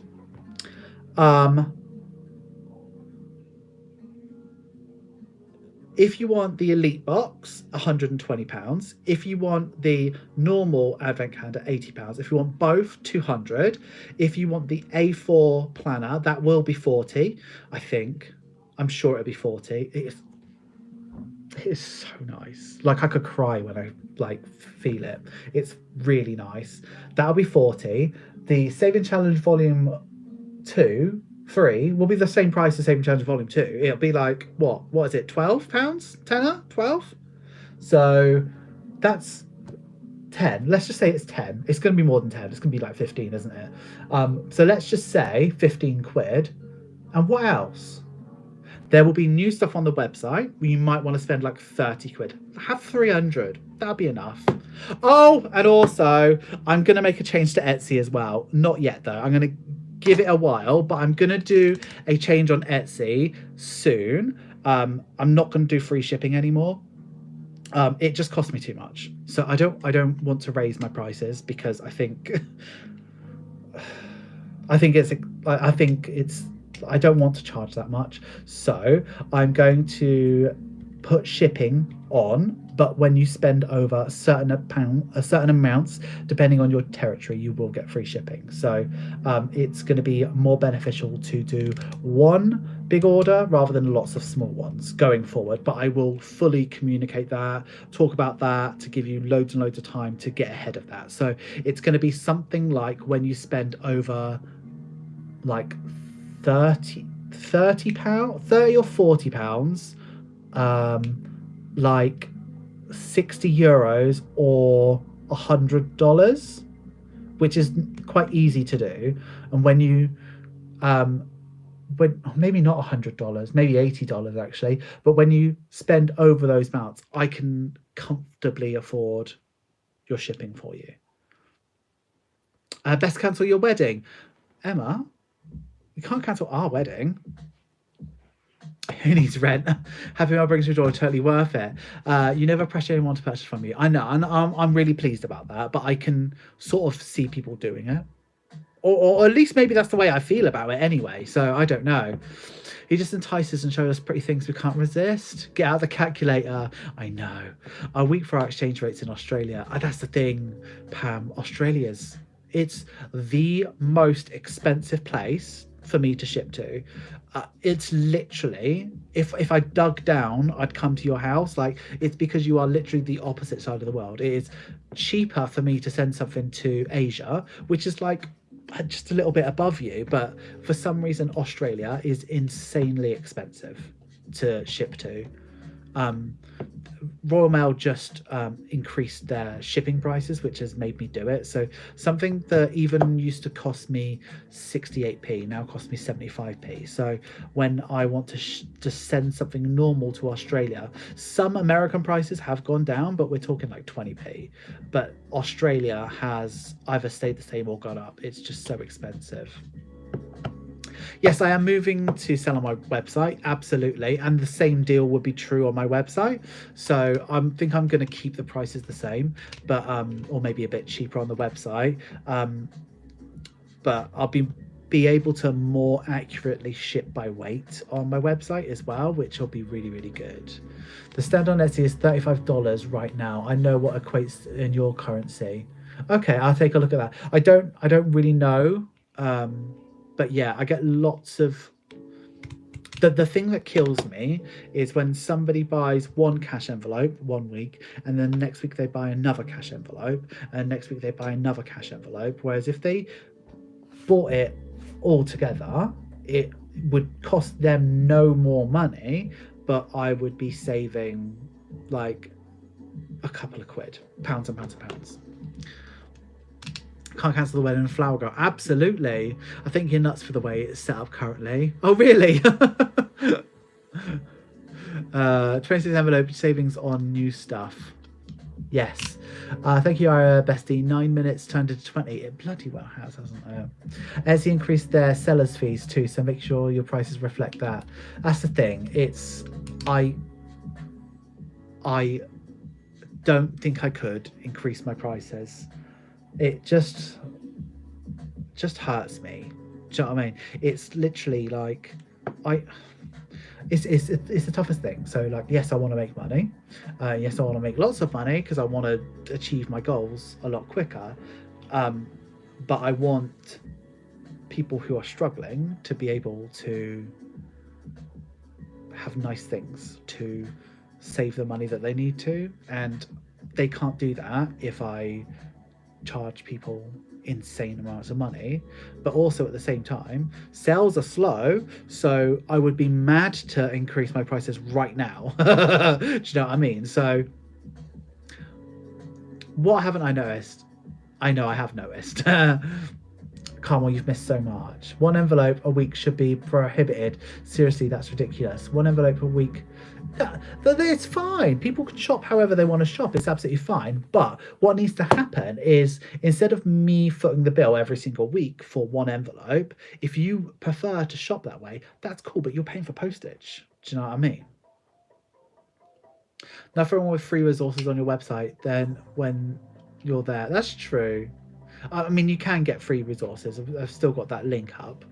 if you want the elite box, £120. If you want the normal advent calendar, £80. If you want both, £200. If you want the A4 planner, that will be £40, I think. I'm sure it'll be £40. It is so nice. Like, I could cry when I like feel it. It's really nice. That'll be £40. The Saving Challenge Volume 2, 3 will be the same price as Saving Challenge Volume 2. It'll be like, what is it, £12? Tenner? 12? So that's 10. Let's just say it's 10. It's going to be more than 10. It's going to be like 15, isn't it? So let's just say 15 quid. And what else? There will be new stuff on the website where you might want to spend like 30 quid. Have 300. That'll be enough. Oh, and also, I'm going to make a change to Etsy as well. Not yet, though. I'm going to give it a while, but I'm going to do a change on Etsy soon. I'm not going to do free shipping anymore. It just cost me too much. So I don't want to raise my prices, because I think I don't want to charge that much. So I'm going to put shipping on, but when you spend over a certain amounts, depending on your territory, you will get free shipping. So it's going to be more beneficial to do one big order rather than lots of small ones going forward. But I will fully communicate that, talk about that, to give you loads and loads of time to get ahead of that. So it's going to be something like when you spend over like 30 pounds, 30 or 40 pounds, like 60 euros or $100, which is quite easy to do. And when you maybe not $100, maybe $80 actually, but when you spend over those amounts, I can comfortably afford your shipping for you. Best cancel your wedding. Emma, you can't cancel our wedding. Who needs rent? Happy Mail brings you joy, totally worth it. You never pressure anyone to purchase from you. I know, and I'm really pleased about that, but I can sort of see people doing it. Or at least maybe that's the way I feel about it anyway, so I don't know. He just entices and shows us pretty things we can't resist. Get out the calculator. I know. A week for our exchange rates in Australia. That's the thing, Pam. It's the most expensive place for me to ship to. It's literally, if I dug down, I'd come to your house. Like, it's because you are literally the opposite side of the world. It is cheaper for me to send something to Asia, which is like just a little bit above you, but for some reason Australia is insanely expensive to ship to. Royal Mail just increased their shipping prices, which has made me do it. So something that even used to cost me 68p now costs me 75p. So when I want to just send something normal to Australia, some American prices have gone down, but we're talking like 20p. But Australia has either stayed the same or gone up. It's just so expensive. Yes, I am moving to sell on my website, absolutely, and the same deal would be true on my website. So I think I'm going to keep the prices the same, but or maybe a bit cheaper on the website. But I'll be able to more accurately ship by weight on my website as well, which will be really, really good. The stand on Etsy is $35 right now. I know what equates in your currency. Okay, I'll take a look at that. I don't really know. But yeah, I get lots of... The thing that kills me is when somebody buys one cash envelope one week, and then next week they buy another cash envelope, and next week they buy another cash envelope. Whereas if they bought it all together, it would cost them no more money, but I would be saving like a couple of quid, pounds and pounds and pounds. Can't cancel the wedding and flower girl. Absolutely. I think you're nuts for the way it's set up currently. Oh, really? 26 envelope savings on new stuff. Yes. Thank you, our bestie. 9 minutes turned into 20. It bloody well has, hasn't it? Etsy increased their sellers fees too, so make sure your prices reflect that. That's the thing. It's I don't think I could increase my prices. It just hurts me. Do you know what I mean? It's literally like it's the toughest thing. So like, yes, I want to make money. Yes, I want to make lots of money because I want to achieve my goals a lot quicker. But I want people who are struggling to be able to have nice things, to save the money that they need to, and they can't do that if I charge people insane amounts of money. But also at the same time, sales are slow, so I would be mad to increase my prices right now. Do you know what I mean? So what haven't I noticed? I know I have noticed. Carmel, you've missed so much. One envelope a week should be prohibited. Seriously, that's ridiculous. One envelope a week. It's fine. People can shop however they want to shop. It's absolutely fine. But what needs to happen is, instead of me footing the bill every single week for one envelope, if you prefer to shop that way, that's cool, but you're paying for postage. Do you know what I mean? Nothing wrong with free resources on your website then when you're there. That's true. I mean, you can get free resources. I've still got that link up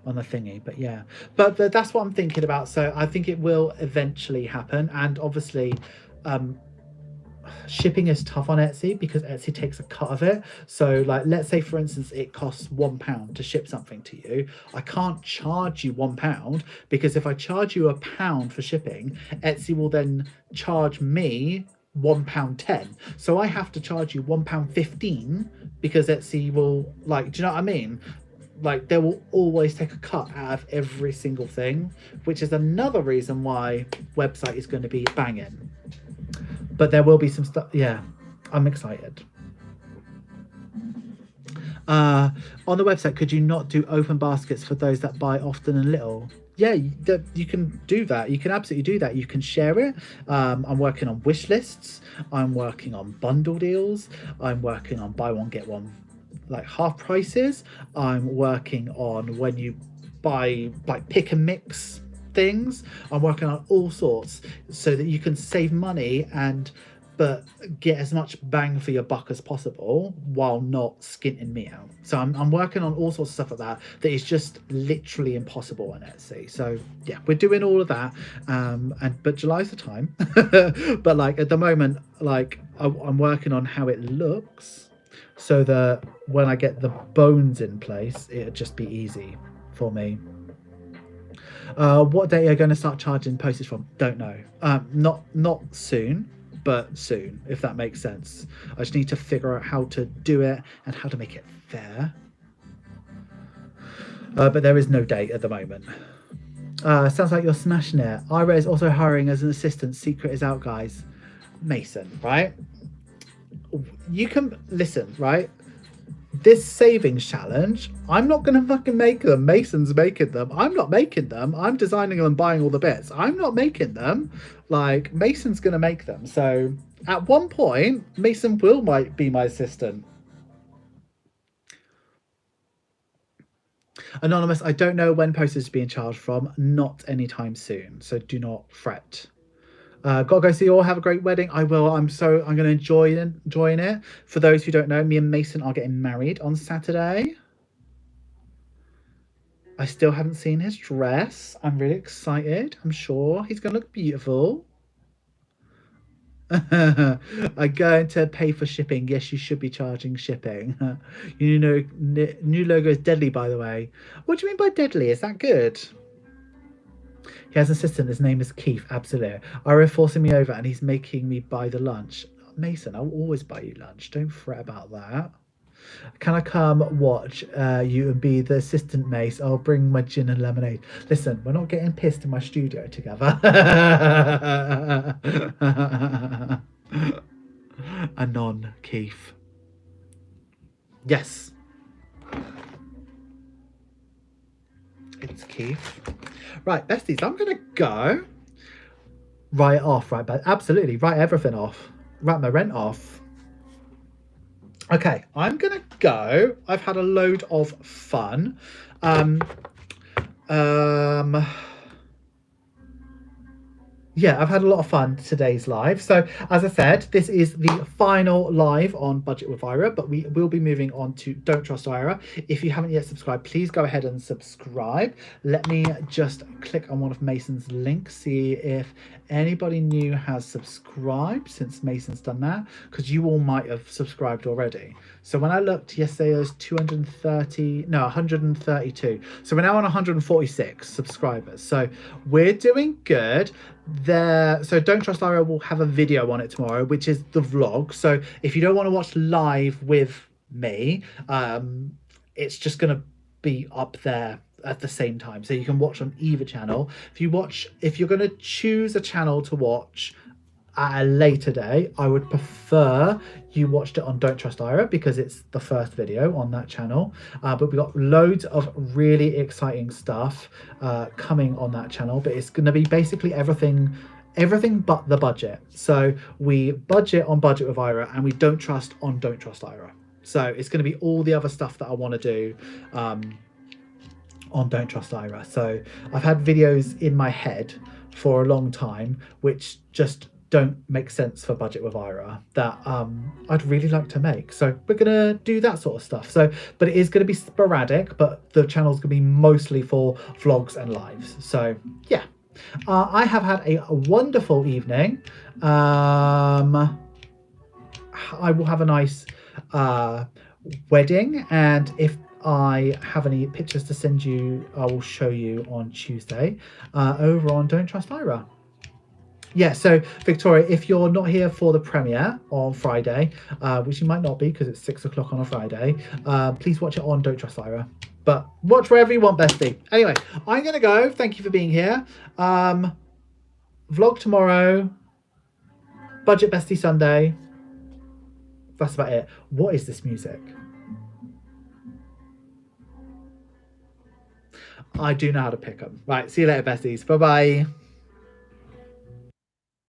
on the thingy, but yeah, but that's what I'm thinking about. So I think it will eventually happen, and obviously shipping is tough on Etsy because Etsy takes a cut of it. So like, let's say for instance it costs £1 to ship something to you. I can't charge you £1 because if I charge you £1 for shipping, Etsy will then charge me £1.10. So I have to charge you £1.15 because Etsy will, like, do you know what I mean? Like, they will always take a cut out of every single thing, which is another reason why website is going to be banging. But there will be some stuff. Yeah, I'm excited. On the website, could you not do open baskets for those that buy often and little? Yeah, you can do that. You can absolutely do that. You can share it. I'm working on wish lists. I'm working on bundle deals. I'm working on buy one get one like half prices. I'm working on when you buy like pick and mix things. I'm working on all sorts so that you can save money and but get as much bang for your buck as possible while not skinting me out. So I'm working on all sorts of stuff like that is just literally impossible on Etsy. So yeah, we're doing all of that. But July's the time. But like at the moment, like I'm working on how it looks so that when I get the bones in place, it'll just be easy for me. What day are you going to start charging postage from? Don't know. Not soon, but soon, if that makes sense. I just need to figure out how to do it and how to make it fair. But there is no date at the moment. Sounds like you're smashing it. Ira is also hiring as an assistant. Secret is out, guys. Mason, right? You can listen, right? This savings challenge, I'm not going to fucking make them. Mason's making them. I'm not making them. I'm designing them and buying all the bits. I'm not making them. Like, Mason's going to make them. So at one point, Mason might be my assistant. Anonymous, I don't know when postage is being charged from. Not anytime soon. So do not fret. Gotta go see you all. Have a great wedding. I will. I'm going to enjoy it. For those who don't know, me and Mason are getting married on Saturday. I still haven't seen his dress. I'm really excited. I'm sure he's going to look beautiful. I'm going to pay for shipping. Yes, you should be charging shipping. You know, new logo is deadly, by the way. What do you mean by deadly? Is that good? He has an assistant. His name is Keith. Absolutely. Ira forcing me over and he's making me buy the lunch. Mason, I'll always buy you lunch. Don't fret about that. Can I come watch you and be the assistant, Mace? I'll bring my gin and lemonade. Listen, we're not getting pissed in my studio together. Anon, Keith. Yes. It's Keith. Right, besties, I'm going to go. Write it off, right? But absolutely, write everything off. Write my rent off. Okay, I'm going to go. I've had a load of fun. Yeah, I've had a lot of fun today's live. So as I said, this is the final live on Budget with Ira, but we will be moving on to Don't Trust Ira. If you haven't yet subscribed, please go ahead and subscribe. Let me just click on one of Mason's links, see if anybody new has subscribed since Mason's done that, because you all might have subscribed already. So when I looked yesterday, there was 132. So we're now on 146 subscribers. So we're doing good. So Don't Trust Ira will have a video on it tomorrow, which is the vlog. So if you don't want to watch live with me, it's just going to be up there at the same time, so you can watch on either channel. If you're going to choose a channel to watch at a later day, I would prefer you watched it on Don't Trust Ira because it's the first video on that channel. But we've got loads of really exciting stuff coming on that channel, but it's going to be basically everything but the budget. So we budget on Budget with Ira and we don't trust on Don't Trust Ira. So it's going to be all the other stuff that I want to do on Don't Trust Ira. So I've had videos in my head for a long time which just don't make sense for Budget with Ira that I'd really like to make. So we're gonna do that sort of stuff. So, but it is gonna be sporadic, but the channel's gonna be mostly for vlogs and lives. So yeah, I have had a wonderful evening. I will have a nice wedding, and if I have any pictures to send you, I will show you on Tuesday over on Don't Trust Ira. Yeah, so Victoria, if you're not here for the premiere on Friday, which you might not be because it's 6 o'clock on a Friday, please watch it on Don't Trust Ira. But watch wherever you want, bestie. Anyway, I'm going to go. Thank you for being here. Vlog tomorrow. Budget Bestie Sunday. That's about it. What is this music? I do know how to pick them. Right, see you later, besties. Bye-bye.